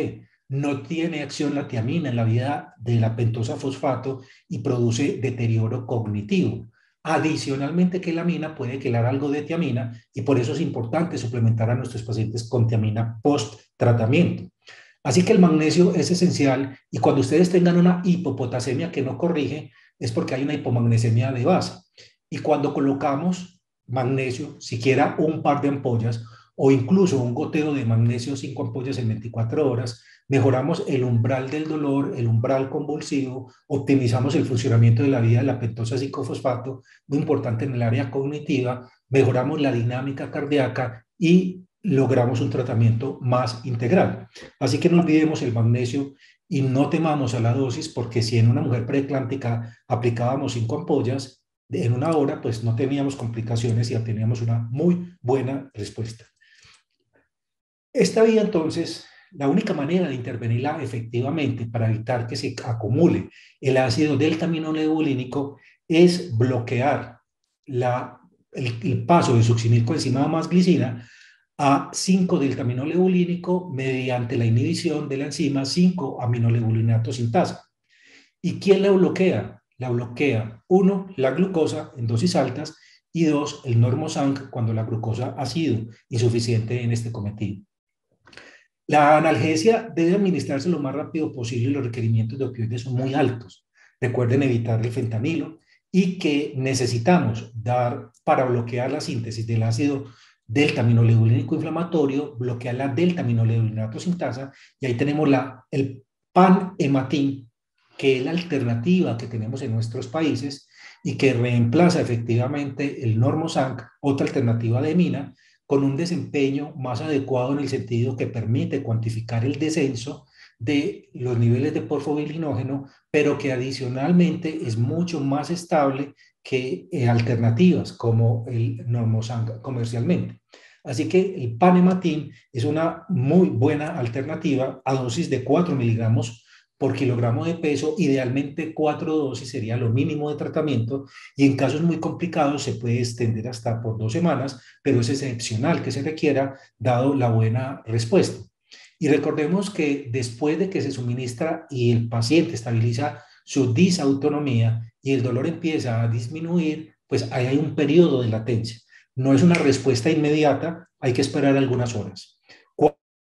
no tiene acción la tiamina en la vía de la pentosa fosfato y produce deterioro cognitivo. Adicionalmente que la mina puede quedar algo de tiamina y por eso es importante suplementar a nuestros pacientes con tiamina post-tratamiento. Así que el magnesio es esencial y cuando ustedes tengan una hipopotasemia que no corrige es porque hay una hipomagnesemia de base. Y cuando colocamos magnesio, siquiera un par de ampollas o incluso un goteo de magnesio, 5 ampollas en 24 horas, mejoramos el umbral del dolor, el umbral convulsivo, optimizamos el funcionamiento de la vía de la pentosa 5-fosfato, muy importante en el área cognitiva, mejoramos la dinámica cardíaca y logramos un tratamiento más integral. Así que no olvidemos el magnesio y no temamos a la dosis, porque si en una mujer preeclámptica aplicábamos 5 ampollas en una hora, pues no teníamos complicaciones y obteníamos una muy buena respuesta. Esta vía entonces, la única manera de intervenirla efectivamente para evitar que se acumule el ácido deltaminolebulínico es bloquear el paso de succinilcoenzima más glicina a 5-deltaminolebulínico mediante la inhibición de la enzima 5-aminolebulinato sintasa. ¿Y quién la bloquea? La bloquea, 1, la glucosa en dosis altas y 2, el normosanc cuando la glucosa ha sido insuficiente en este cometido. La analgesia debe administrarse lo más rápido posible y los requerimientos de opioides son muy altos. Recuerden evitar el fentanilo y que necesitamos dar para bloquear la síntesis del ácido deltaminolebulínico inflamatorio, bloquear la deltaminolebulinato sintasa y ahí tenemos el pan-hematin, que es la alternativa que tenemos en nuestros países y que reemplaza efectivamente el Normosanc, otra alternativa de mina, con un desempeño más adecuado en el sentido que permite cuantificar el descenso de los niveles de porfobilinógeno, pero que adicionalmente es mucho más estable que alternativas como el Normosanc comercialmente. Así que el Panematin es una muy buena alternativa a dosis de 4 miligramos por kilogramo de peso. Idealmente 4 dosis sería lo mínimo de tratamiento y en casos muy complicados se puede extender hasta por 2 semanas, pero es excepcional que se requiera dado la buena respuesta. Y recordemos que después de que se suministra y el paciente estabiliza su disautonomía y el dolor empieza a disminuir, pues ahí hay un periodo de latencia. No es una respuesta inmediata, hay que esperar algunas horas.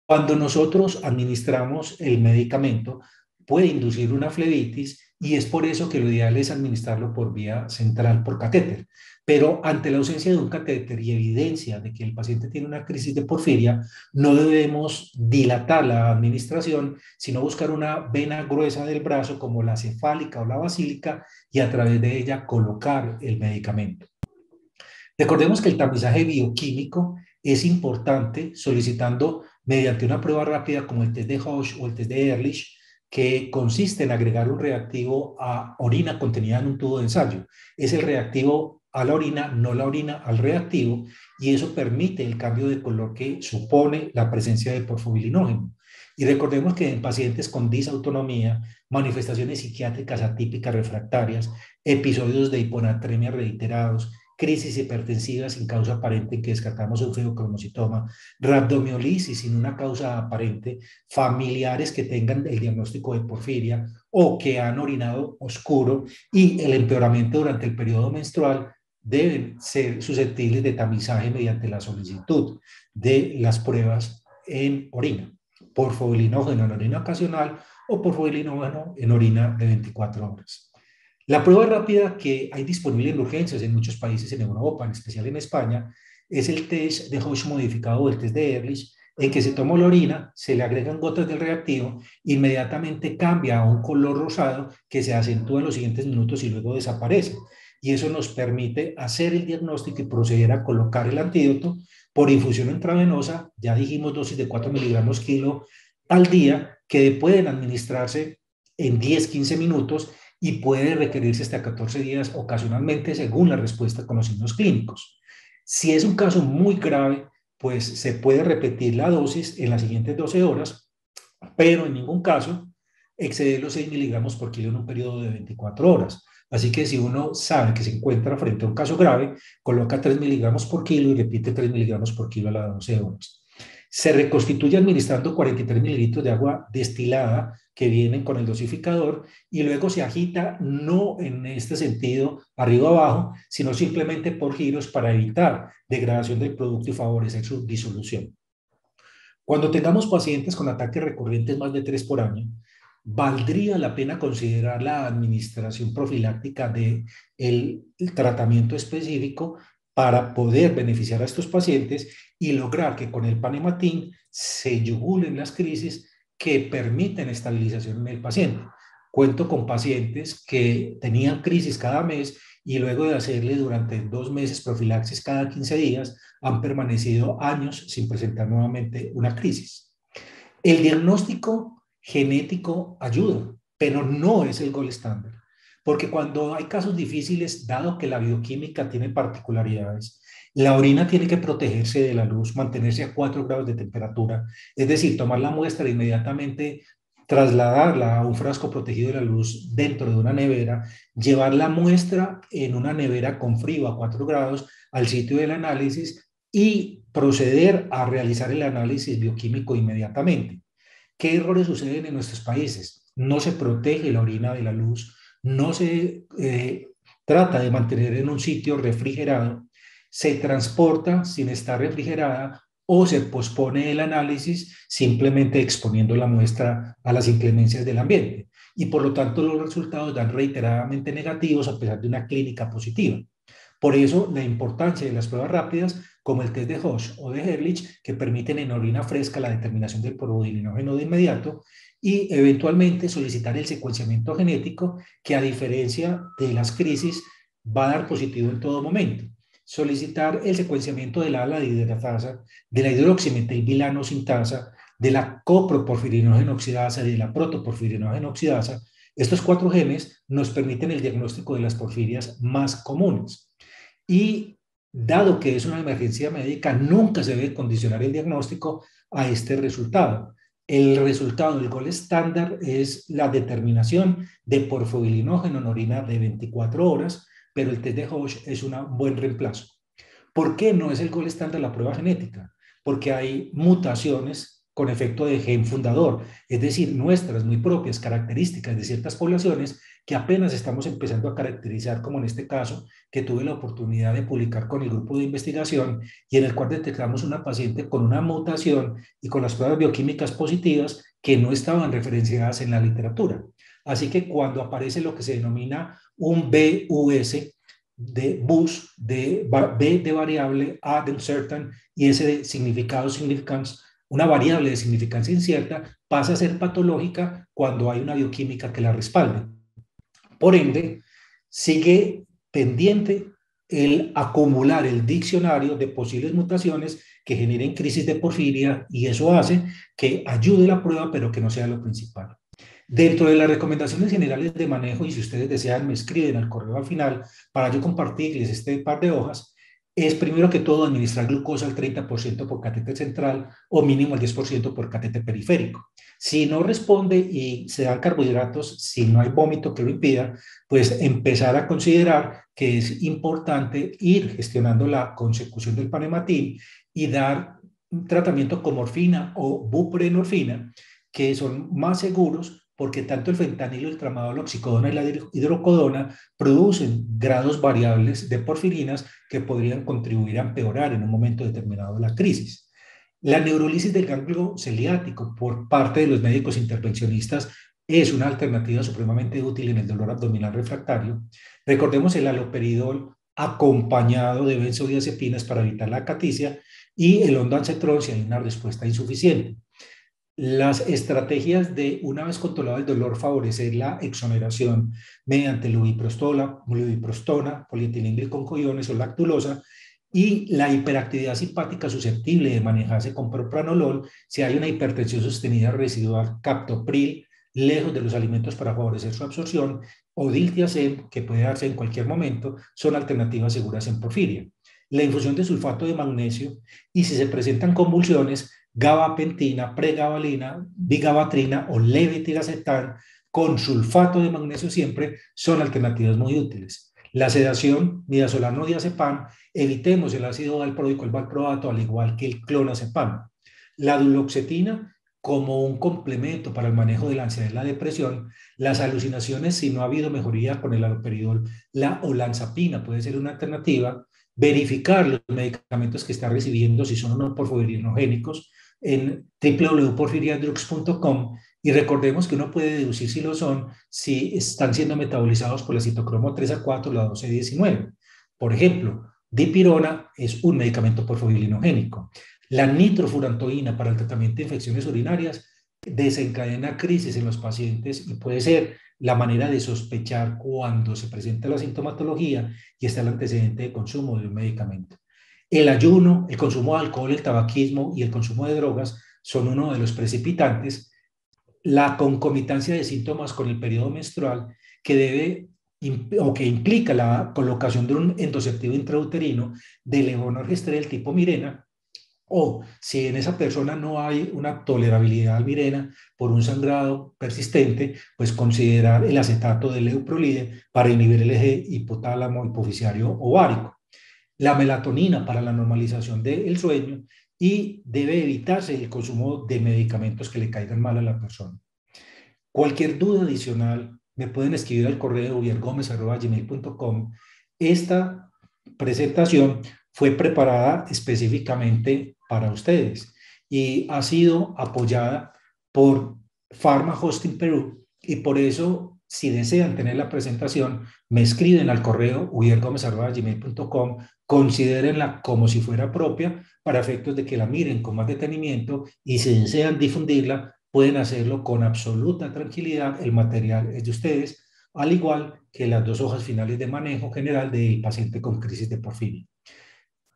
Cuando nosotros administramos el medicamento, puede inducir una flebitis y es por eso que lo ideal es administrarlo por vía central, por catéter. Pero ante la ausencia de un catéter y evidencia de que el paciente tiene una crisis de porfiria, no debemos dilatar la administración, sino buscar una vena gruesa del brazo como la cefálica o la basílica y a través de ella colocar el medicamento. Recordemos que el tamizaje bioquímico es importante solicitando mediante una prueba rápida como el test de Hoche o el test de Ehrlich, que consiste en agregar un reactivo a orina contenida en un tubo de ensayo. Es el reactivo a la orina, no la orina al reactivo, y eso permite el cambio de color que supone la presencia de porfobilinógeno. Y recordemos que en pacientes con disautonomía, manifestaciones psiquiátricas atípicas refractarias, episodios de hiponatremia reiterados, crisis hipertensiva sin causa aparente en que descartamos un fibrocarcinoma, rhabdomiolisis sin una causa aparente, familiares que tengan el diagnóstico de porfiria o que han orinado oscuro y el empeoramiento durante el periodo menstrual deben ser susceptibles de tamizaje mediante la solicitud de las pruebas en orina, porfobilinógeno en orina ocasional o porfobilinógeno en orina de 24 horas. La prueba rápida que hay disponible en urgencias en muchos países en Europa, en especial en España, es el test de Hoche modificado o el test de Ehrlich, en que se toma la orina, se le agregan gotas del reactivo, inmediatamente cambia a un color rosado que se acentúa en los siguientes minutos y luego desaparece. Y eso nos permite hacer el diagnóstico y proceder a colocar el antídoto por infusión intravenosa, ya dijimos dosis de 4 miligramos kilo al día, que pueden administrarse en 10-15 minutos y puede requerirse hasta 14 días ocasionalmente según la respuesta con los signos clínicos. Si es un caso muy grave, pues se puede repetir la dosis en las siguientes 12 horas, pero en ningún caso exceder los 6 miligramos por kilo en un periodo de 24 horas. Así que si uno sabe que se encuentra frente a un caso grave, coloca 3 miligramos por kilo y repite 3 miligramos por kilo a las 12 horas. Se reconstituye administrando 43 mililitros de agua destilada que vienen con el dosificador y luego se agita no en este sentido arriba abajo, sino simplemente por giros para evitar degradación del producto y favorecer su disolución. Cuando tengamos pacientes con ataques recurrentes más de 3 por año, valdría la pena considerar la administración profiláctica del tratamiento específico para poder beneficiar a estos pacientes y lograr que con el Panematin se yugulen las crisis que permiten estabilización en el paciente. Cuento con pacientes que tenían crisis cada mes y luego de hacerle durante 2 meses profilaxis cada 15 días, han permanecido años sin presentar nuevamente una crisis. El diagnóstico genético ayuda, pero no es el gold estándar. Porque cuando hay casos difíciles, dado que la bioquímica tiene particularidades, la orina tiene que protegerse de la luz, mantenerse a 4 grados de temperatura, es decir, tomar la muestra e inmediatamente trasladarla a un frasco protegido de la luz dentro de una nevera, llevar la muestra en una nevera con frío a 4 grados al sitio del análisis y proceder a realizar el análisis bioquímico inmediatamente. ¿Qué errores suceden en nuestros países? No se protege la orina de la luz, no se trata de mantener en un sitio refrigerado, se transporta sin estar refrigerada o se pospone el análisis simplemente exponiendo la muestra a las inclemencias del ambiente. Y por lo tanto los resultados dan reiteradamente negativos a pesar de una clínica positiva. Por eso la importancia de las pruebas rápidas como el test de Hoche o de Ehrlich, que permiten en orina fresca la determinación del porfobilinógeno de inmediato y eventualmente solicitar el secuenciamiento genético que a diferencia de las crisis va a dar positivo en todo momento. Solicitar el secuenciamiento de la aladihidrataasa, de la hidroximetilbilano sintasa, de la coproporfirinógeno oxidasa y de la protoporfirinógeno oxidasa. Estos 4 genes nos permiten el diagnóstico de las porfirias más comunes. Y dado que es una emergencia médica, nunca se debe condicionar el diagnóstico a este resultado. El resultado del gol estándar es la determinación de porfobilinógeno en orina de 24 horas, pero el test de Hoche es un buen reemplazo. ¿Por qué no es el gol estándar la prueba genética? Porque hay mutaciones con efecto de gen fundador, es decir, nuestras muy propias características de ciertas poblaciones que apenas estamos empezando a caracterizar, como en este caso, que tuve la oportunidad de publicar con el grupo de investigación y en el cual detectamos una paciente con una mutación y con las pruebas bioquímicas positivas que no estaban referenciadas en la literatura. Así que cuando aparece lo que se denomina un BUS, de bus, de B de variable, A de uncertain y S de significado, significance, una variable de significancia incierta pasa a ser patológica cuando hay una bioquímica que la respalde. Por ende, sigue pendiente el acumular el diccionario de posibles mutaciones que generen crisis de porfiria y eso hace que ayude la prueba, pero que no sea lo principal. Dentro de las recomendaciones generales de manejo, y si ustedes desean, me escriben al correo al final para yo compartirles este par de hojas, es primero que todo administrar glucosa al 30% por catéter central o mínimo al 10% por catéter periférico. Si no responde y se dan carbohidratos, si no hay vómito que lo impida, pues empezar a considerar que es importante ir gestionando la consecución del panhematin y dar un tratamiento con morfina o buprenorfina, que son más seguros porque tanto el fentanilo, el tramadol, la oxicodona y la hidrocodona producen grados variables de porfirinas que podrían contribuir a empeorar en un momento determinado de la crisis. La neurolisis del ganglio celiático por parte de los médicos intervencionistas es una alternativa supremamente útil en el dolor abdominal refractario. Recordemos el haloperidol acompañado de benzodiazepinas para evitar la acaticia y el ondansetron si hay una respuesta insuficiente. Las estrategias de, una vez controlado el dolor, favorecer la exoneración mediante lubiprostona, polietilenglicol-coiones o lactulosa y la hiperactividad simpática susceptible de manejarse con propranolol si hay una hipertensión sostenida residual, captopril, lejos de los alimentos para favorecer su absorción, o diltiazem, que puede darse en cualquier momento, son alternativas seguras en porfiria. La infusión de sulfato de magnesio y si se presentan convulsiones, gabapentina, pregabalina, bigabatrina o levetiracetam con sulfato de magnesio siempre son alternativas muy útiles. La sedación, midazolam o diazepam, evitemos el ácido valproico, el valproato, al igual que el clonazepam. La duloxetina como un complemento para el manejo de la ansiedad y la depresión, las alucinaciones, si no ha habido mejoría con el haloperidol, la olanzapina puede ser una alternativa, verificar los medicamentos que está recibiendo, si son o no porfirinogénicos, en www.porfiriadrugs.com y recordemos que uno puede deducir si lo son, si están siendo metabolizados por la citocromo 3A4 o la 1219. Por ejemplo, dipirona es un medicamento porfobilinogénico. La nitrofurantoína para el tratamiento de infecciones urinarias desencadena crisis en los pacientes y puede ser la manera de sospechar cuando se presenta la sintomatología y está el antecedente de consumo de un medicamento. El ayuno, el consumo de alcohol, el tabaquismo y el consumo de drogas son uno de los precipitantes. La concomitancia de síntomas con el periodo menstrual que debe o que implica la colocación de un endoceptivo intrauterino de levonorgestrel tipo Mirena, o si en esa persona no hay una tolerabilidad al Mirena por un sangrado persistente, pues considerar el acetato de leuprolide para inhibir el eje hipotálamo hipoficiario ovárico. La melatonina para la normalización del sueño y debe evitarse el consumo de medicamentos que le caigan mal a la persona. Cualquier duda adicional me pueden escribir al correo ubiergomez@gmail.com. Esta presentación fue preparada específicamente para ustedes y ha sido apoyada por Pharma Hosting Perú y por eso, si desean tener la presentación, me escriben al correo ubiergomez@gmail.com, considérenla como si fuera propia para efectos de que la miren con más detenimiento y si desean difundirla, pueden hacerlo con absoluta tranquilidad. El material es de ustedes. al igual que las dos hojas finales de manejo general del paciente con crisis de porfiria.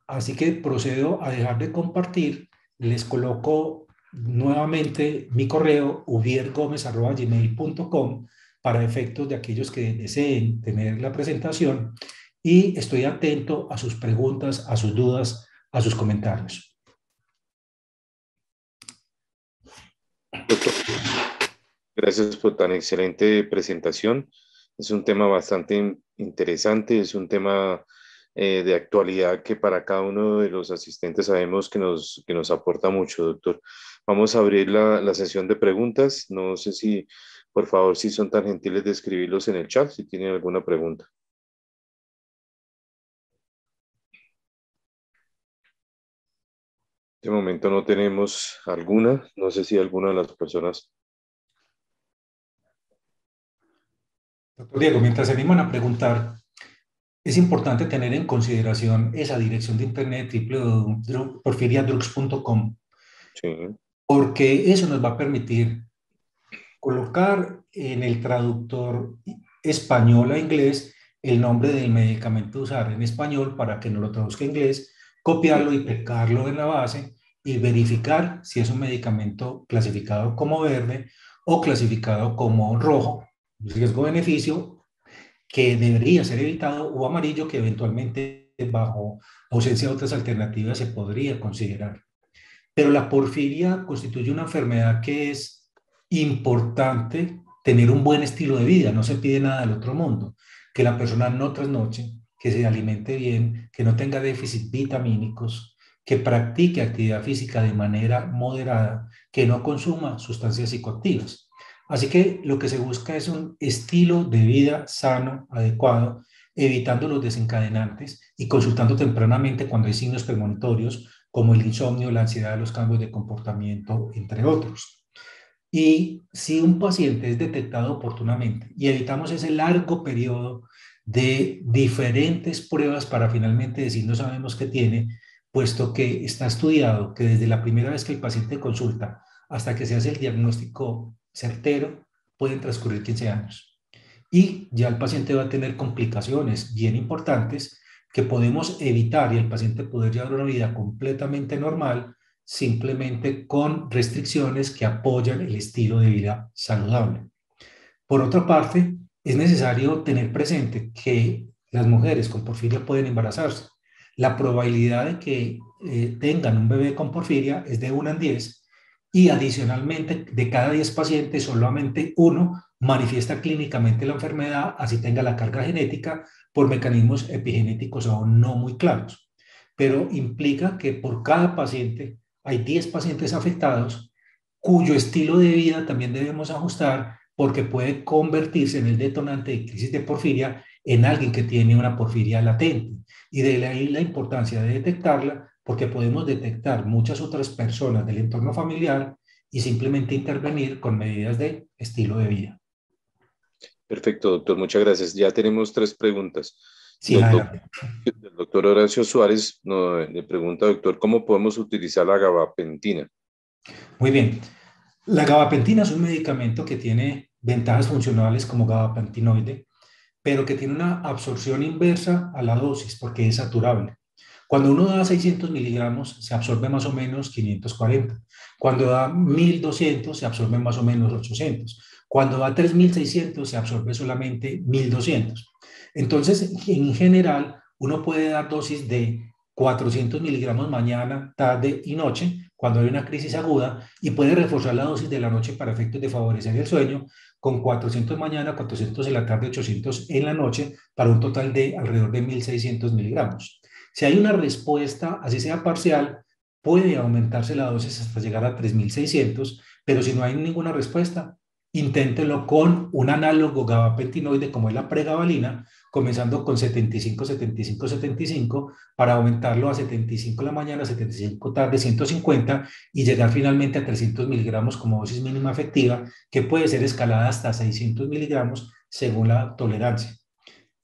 Así que procedo a dejar de compartir, les coloco nuevamente mi correo ubiergomez@gmail.com para efectos de aquellos que deseen tener la presentación y estoy atento a sus preguntas, a sus dudas, a sus comentarios. Doctor, gracias por tan excelente presentación. Es un tema bastante interesante, es un tema de actualidad que para cada uno de los asistentes sabemos que nos aporta mucho, doctor. Vamos a abrir la sesión de preguntas. No sé si, por favor, si son tan gentiles de escribirlos en el chat, si tienen alguna pregunta. De momento no tenemos alguna. No sé si alguna de las personas. Doctor Diego, mientras se animan a preguntar, es importante tener en consideración esa dirección de internet www.porfiriadrugs.com, Sí, porque eso nos va a permitir colocar en el traductor español a inglés el nombre del medicamento a usar en español para que no lo traduzca a inglés, copiarlo y pegarlo en la base y verificar si es un medicamento clasificado como verde o clasificado como rojo, riesgo-beneficio, que debería ser evitado, o amarillo, que eventualmente bajo ausencia de otras alternativas se podría considerar. Pero la porfiria constituye una enfermedad que es importante tener un buen estilo de vida, no se pide nada del otro mundo, que la persona no trasnoche, que se alimente bien, que no tenga déficit vitamínicos, que practique actividad física de manera moderada, que no consuma sustancias psicoactivas. Así que lo que se busca es un estilo de vida sano, adecuado, evitando los desencadenantes y consultando tempranamente cuando hay signos premonitorios como el insomnio, la ansiedad, los cambios de comportamiento, entre otros. Y si un paciente es detectado oportunamente y evitamos ese largo periodo de diferentes pruebas para finalmente decir no sabemos qué tiene, puesto que está estudiado que desde la primera vez que el paciente consulta hasta que se hace el diagnóstico certero, pueden transcurrir 15 años. Y ya el paciente va a tener complicaciones bien importantes que podemos evitar y el paciente poder llevar una vida completamente normal simplemente con restricciones que apoyan el estilo de vida saludable. Por otra parte, es necesario tener presente que las mujeres con porfiria pueden embarazarse. La probabilidad de que tengan un bebé con porfiria es de 1 en 10 y adicionalmente de cada 10 pacientes solamente uno manifiesta clínicamente la enfermedad, así tenga la carga genética por mecanismos epigenéticos aún no muy claros. Pero implica que por cada paciente hay 10 pacientes afectados cuyo estilo de vida también debemos ajustar porque puede convertirse en el detonante de crisis de porfiria en alguien que tiene una porfiria latente. Y de ahí la importancia de detectarla, porque podemos detectar muchas otras personas del entorno familiar y simplemente intervenir con medidas de estilo de vida. perfecto, doctor. Muchas gracias. Ya tenemos tres preguntas. Sí, Del adelante. el doctor Horacio Suárez le pregunta, doctor, ¿cómo podemos utilizar la gabapentina? Muy bien. La gabapentina es un medicamento que tiene ventajas funcionales como gabapentinoide, pero que tiene una absorción inversa a la dosis porque es saturable. Cuando uno da 600 miligramos, se absorbe más o menos 540. Cuando da 1200, se absorbe más o menos 800. Cuando da 3600, se absorbe solamente 1200. Entonces, en general, uno puede dar dosis de 400 miligramos mañana, tarde y noche, cuando hay una crisis aguda, y puede reforzar la dosis de la noche para efectos de favorecer el sueño, con 400 mañana, 400 en la tarde, 800 en la noche, para un total de alrededor de 1600 miligramos. Si hay una respuesta, así sea parcial, puede aumentarse la dosis hasta llegar a 3600, pero si no hay ninguna respuesta, inténtenlo con un análogo gabapentinoide como es la pregabalina, comenzando con 75, 75, 75, para aumentarlo a 75 la mañana, 75 tarde, 150 y llegar finalmente a 300 miligramos como dosis mínima efectiva, que puede ser escalada hasta 600 miligramos según la tolerancia.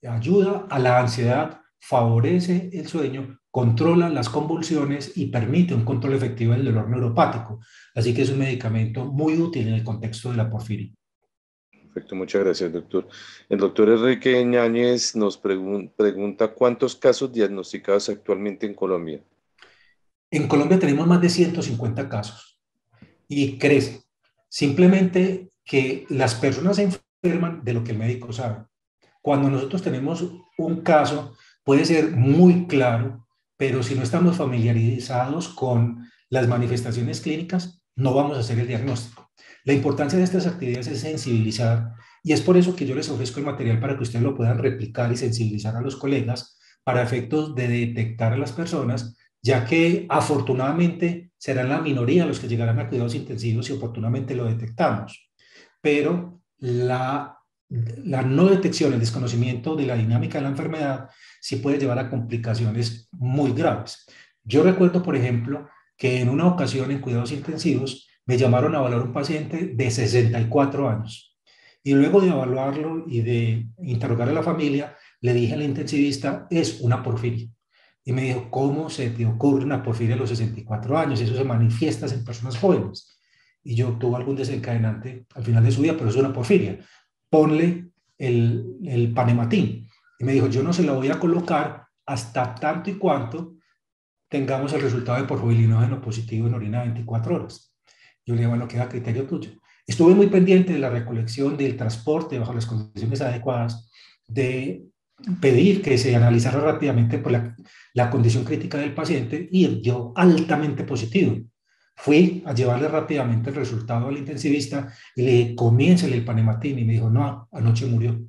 Ayuda a la ansiedad, favorece el sueño, controla las convulsiones y permite un control efectivo del dolor neuropático. Así que es un medicamento muy útil en el contexto de la porfiria. Perfecto, muchas gracias, doctor. El doctor Enrique Ñáñez nos pregunta cuántos casos diagnosticados actualmente en Colombia. En Colombia tenemos más de 150 casos y crece. Simplemente que las personas se enferman de lo que el médico sabe. Cuando nosotros tenemos un caso, puede ser muy claro, pero si no estamos familiarizados con las manifestaciones clínicas, no vamos a hacer el diagnóstico. La importancia de estas actividades es sensibilizar y es por eso que yo les ofrezco el material para que ustedes lo puedan replicar y sensibilizar a los colegas para efectos de detectar a las personas, ya que afortunadamente serán la minoría los que llegarán a cuidados intensivos y oportunamente lo detectamos. Pero la no detección, el desconocimiento de la dinámica de la enfermedad, sí puede llevar a complicaciones muy graves. Yo recuerdo, por ejemplo, que en una ocasión en cuidados intensivos me llamaron a evaluar un paciente de 64 años. Y luego de evaluarlo y de interrogar a la familia, le dije al intensivista, es una porfiria. Y me dijo, ¿cómo se te ocurre una porfiria a los 64 años? Eso se manifiesta en personas jóvenes. Y yo tuve algún desencadenante al final de su vida, pero es una porfiria. Ponle el panematín. Y me dijo, yo no se la voy a colocar hasta tanto y cuanto tengamos el resultado de porfobilinógeno positivo en orina 24 horas. Yo le dije, bueno, queda a criterio tuyo. Estuve muy pendiente de la recolección, del transporte bajo las condiciones adecuadas, de pedir que se analizara rápidamente por la condición crítica del paciente y yo altamente positivo. Fui a llevarle rápidamente el resultado al intensivista y le dije, comiénsele el panematín y me dijo, no, anoche murió.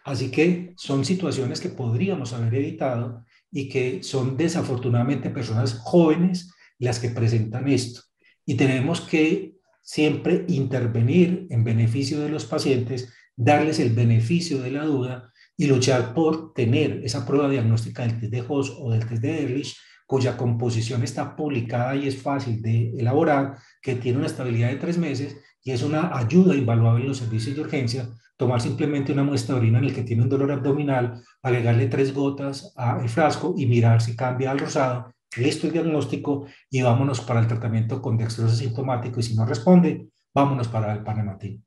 Así que son situaciones que podríamos haber evitado y que son desafortunadamente personas jóvenes las que presentan esto. Y tenemos que siempre intervenir en beneficio de los pacientes, darles el beneficio de la duda y luchar por tener esa prueba diagnóstica del test de Hoss o del test de Ehrlich, cuya composición está publicada y es fácil de elaborar, que tiene una estabilidad de 3 meses y es una ayuda invaluable en los servicios de urgencia. Tomar simplemente una muestra de orina en el que tiene un dolor abdominal, agregarle 3 gotas al frasco y mirar si cambia al rosado. Listo el diagnóstico y vámonos para el tratamiento con dextrosa sintomático y si no responde, vámonos para el panematín.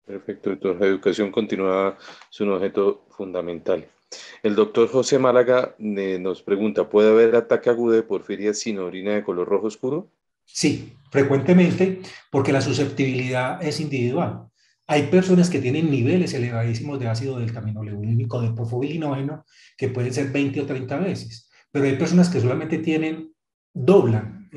Perfecto, doctor. La educación continuada es un objeto fundamental. El doctor José Málaga nos pregunta, ¿puede haber ataque agudo de porfiria sin orina de color rojo oscuro? Sí, frecuentemente porque la susceptibilidad es individual. Hay personas que tienen niveles elevadísimos de ácido deltaminoleulínico de porfobilinógeno que pueden ser 20 o 30 veces, pero hay personas que solamente doblan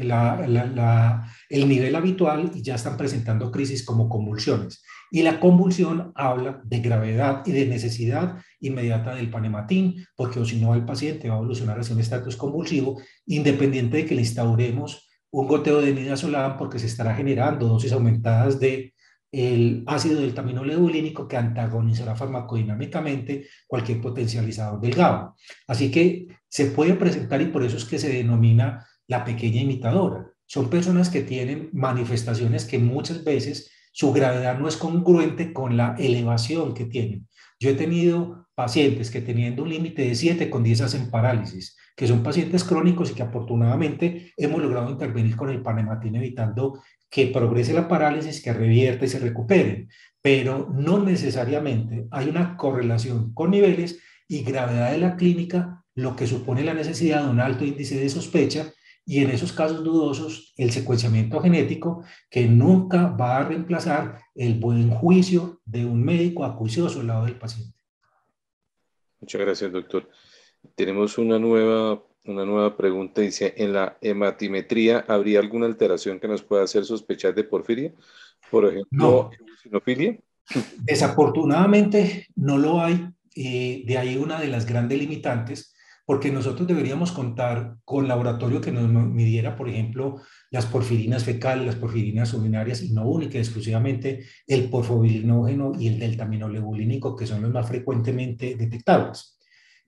el nivel habitual y ya están presentando crisis como convulsiones. Y la convulsión habla de gravedad y de necesidad inmediata del panematín, porque o si no el paciente va a evolucionar hacia un estatus convulsivo, independiente de que le instauremos un goteo de midazolam porque se estará generando dosis aumentadas de el ácido deltaminoleulínico que antagonizará farmacodinámicamente cualquier potencializador del GABA. Así que se puede presentar y por eso es que se denomina la pequeña imitadora. Son personas que tienen manifestaciones que muchas veces su gravedad no es congruente con la elevación que tienen. Yo he tenido pacientes que teniendo un límite de 7 con 10 hacen parálisis, que son pacientes crónicos y que afortunadamente hemos logrado intervenir con el panematín evitando que progrese la parálisis, que revierta y se recupere. Pero no necesariamente hay una correlación con niveles y gravedad de la clínica, lo que supone la necesidad de un alto índice de sospecha y en esos casos dudosos el secuenciamiento genético que nunca va a reemplazar el buen juicio de un médico acucioso al lado del paciente. Muchas gracias, doctor. Tenemos una nueva pregunta. Dice, ¿en la hematimetría habría alguna alteración que nos pueda hacer sospechar de porfiria? Por ejemplo, No, eosinofilia. desafortunadamente no lo hay, y de ahí una de las grandes limitantes, porque nosotros deberíamos contar con laboratorio que nos midiera, por ejemplo, las porfirinas fecales, las porfirinas urinarias, y no única y exclusivamente el porfobilinógeno y el deltaminoleulínico, que son los más frecuentemente detectables.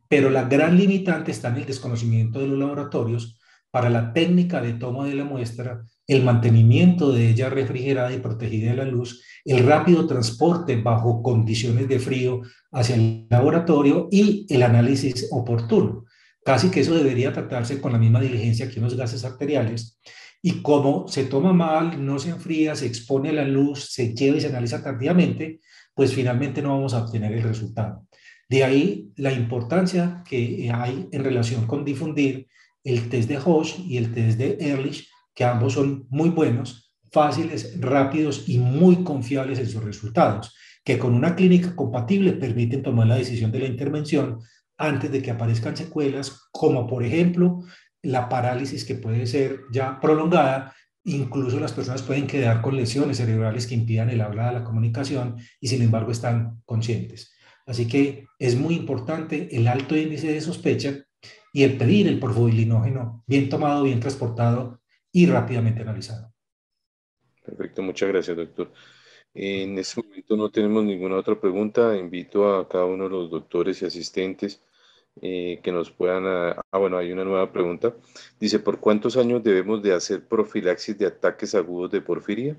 Pero la gran limitante está en el desconocimiento de los laboratorios para la técnica de toma de la muestra, el mantenimiento de ella refrigerada y protegida de la luz, el rápido transporte bajo condiciones de frío hacia el laboratorio y el análisis oportuno. Casi que eso debería tratarse con la misma diligencia que unos gases arteriales. Y como se toma mal, no se enfría, se expone a la luz, se lleva y se analiza tardíamente, pues finalmente no vamos a obtener el resultado. De ahí la importancia que hay en relación con difundir el test de Hosch y el test de Ehrlich, que ambos son muy buenos, fáciles, rápidos y muy confiables en sus resultados, que con una clínica compatible permiten tomar la decisión de la intervención antes de que aparezcan secuelas, como por ejemplo la parálisis que puede ser ya prolongada. Incluso las personas pueden quedar con lesiones cerebrales que impidan el habla, la comunicación, y sin embargo están conscientes. Así que es muy importante el alto índice de sospecha y el pedir el porfobilinógeno bien tomado, bien transportado y rápidamente analizado. Perfecto, muchas gracias, doctor. En este momento no tenemos ninguna otra pregunta. Invito a cada uno de los doctores y asistentes que nos puedan... bueno, hay una nueva pregunta. Dice, ¿por cuántos años debemos de hacer profilaxis de ataques agudos de porfiria?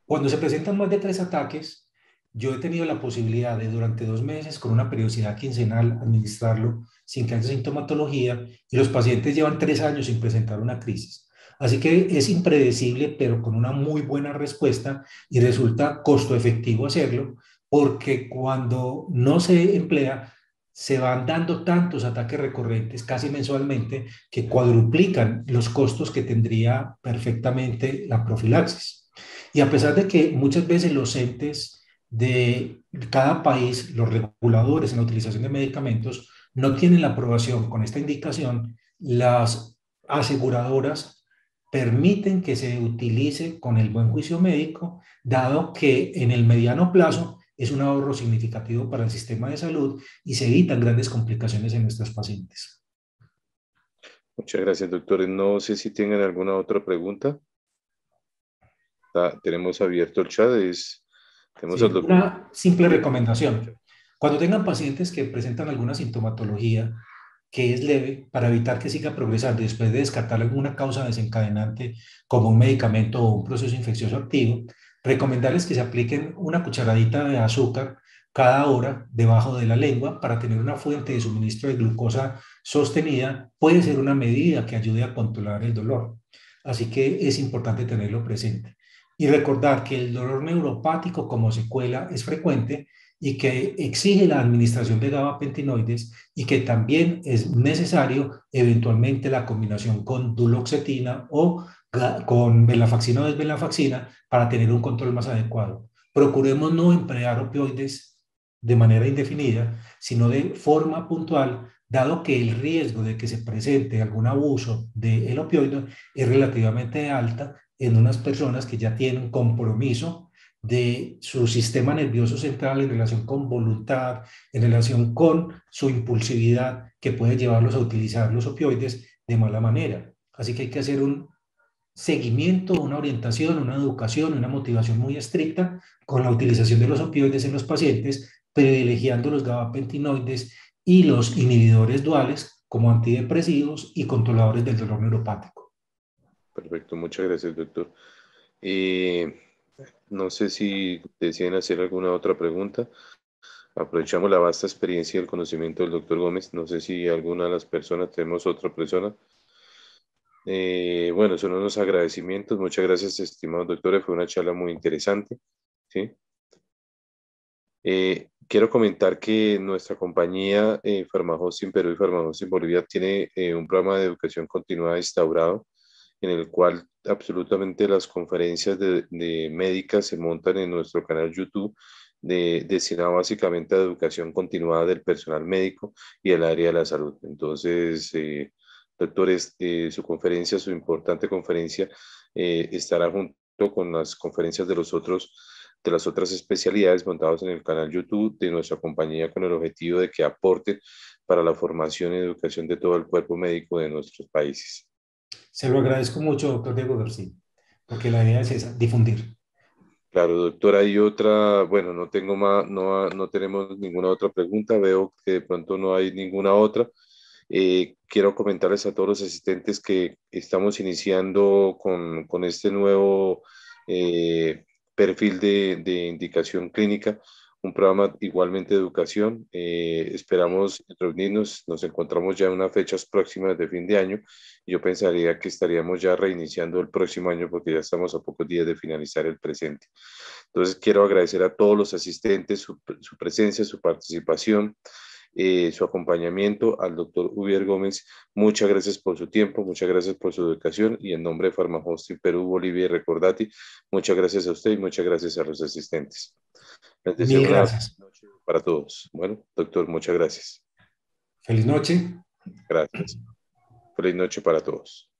Cuando se presentan más de 3 ataques, yo he tenido la posibilidad de durante 2 meses, con una periodicidad quincenal, administrarlo sin que haya sintomatología, y los pacientes llevan 3 años sin presentar una crisis. Así que es impredecible, pero con una muy buena respuesta, y resulta costo efectivo hacerlo, porque cuando no se emplea, se van dando tantos ataques recurrentes casi mensualmente que cuadruplican los costos que tendría perfectamente la profilaxis. Y a pesar de que muchas veces los entes de cada país, los reguladores en la utilización de medicamentos, no tienen la aprobación con esta indicación, las aseguradoras permiten que se utilice con el buen juicio médico, dado que en el mediano plazo es un ahorro significativo para el sistema de salud y se evitan grandes complicaciones en nuestros pacientes. Muchas gracias, doctores. No sé si tengan alguna otra pregunta. Tenemos abierto el chat. Tenemos al Sí, doctor. una simple recomendación. Cuando tengan pacientes que presentan alguna sintomatología que es leve, para evitar que siga progresando y después de descartar alguna causa desencadenante como un medicamento o un proceso infeccioso activo, recomendarles que se apliquen una cucharadita de azúcar cada hora debajo de la lengua para tener una fuente de suministro de glucosa sostenida. Puede ser una medida que ayude a controlar el dolor. Así que es importante tenerlo presente. Y recordar que el dolor neuropático como secuela es frecuente y que exige la administración de gabapentinoides, y que también es necesario eventualmente la combinación con duloxetina o con venlafaxina o desvenlafaxina para tener un control más adecuado. Procuremos no emplear opioides de manera indefinida, sino de forma puntual, dado que el riesgo de que se presente algún abuso del opioide es relativamente alta en unas personas que ya tienen compromiso de su sistema nervioso central en relación con voluntad, en relación con su impulsividad, que puede llevarlos a utilizar los opioides de mala manera. Así que hay que hacer un seguimiento, una orientación, una educación, una motivación muy estricta con la utilización de los opioides en los pacientes, privilegiando los gabapentinoides y los inhibidores duales como antidepresivos y controladores del dolor neuropático. Perfecto, muchas gracias, doctor. Eh, no sé si desean hacer alguna otra pregunta. Aprovechamos la vasta experiencia y el conocimiento del doctor Gómez. No sé si alguna de las personas, tenemos otra persona. Bueno, son unos agradecimientos. Muchas gracias, estimados doctores. Fue una charla muy interesante. ¿Sí? Quiero comentar que nuestra compañía Farmahosting Perú y Farmahosting Bolivia tiene un programa de educación continuada instaurado en el cual absolutamente las conferencias de médicas se montan en nuestro canal YouTube destinado básicamente a educación continuada del personal médico y el área de la salud. Entonces, doctores, su conferencia, su importante conferencia, estará junto con las conferencias de las otras especialidades montados en el canal YouTube de nuestra compañía con el objetivo de que aporte para la formación y educación de todo el cuerpo médico de nuestros países. Se lo agradezco mucho, doctor Diego García, porque la idea es esa, difundir. Claro, doctora, hay otra, bueno, no tengo más, no tenemos ninguna otra pregunta, veo que de pronto no hay ninguna otra. Quiero comentarles a todos los asistentes que estamos iniciando con este nuevo perfil de indicación clínica, un programa igualmente de educación. Esperamos reunirnos, nos encontramos ya en unas fechas próximas de fin de año. Yo pensaría que estaríamos ya reiniciando el próximo año porque ya estamos a pocos días de finalizar el presente. Entonces, quiero agradecer a todos los asistentes su presencia, su participación, su acompañamiento. Al doctor Ubier Gómez, muchas gracias por su tiempo, muchas gracias por su educación y en nombre de Farmahosting Perú, Bolivia y Recordati, muchas gracias a usted y muchas gracias a los asistentes. Les deseo Mil una gracias. noche para todos. Bueno, doctor, muchas gracias. Feliz noche. Gracias. Feliz noche para todos.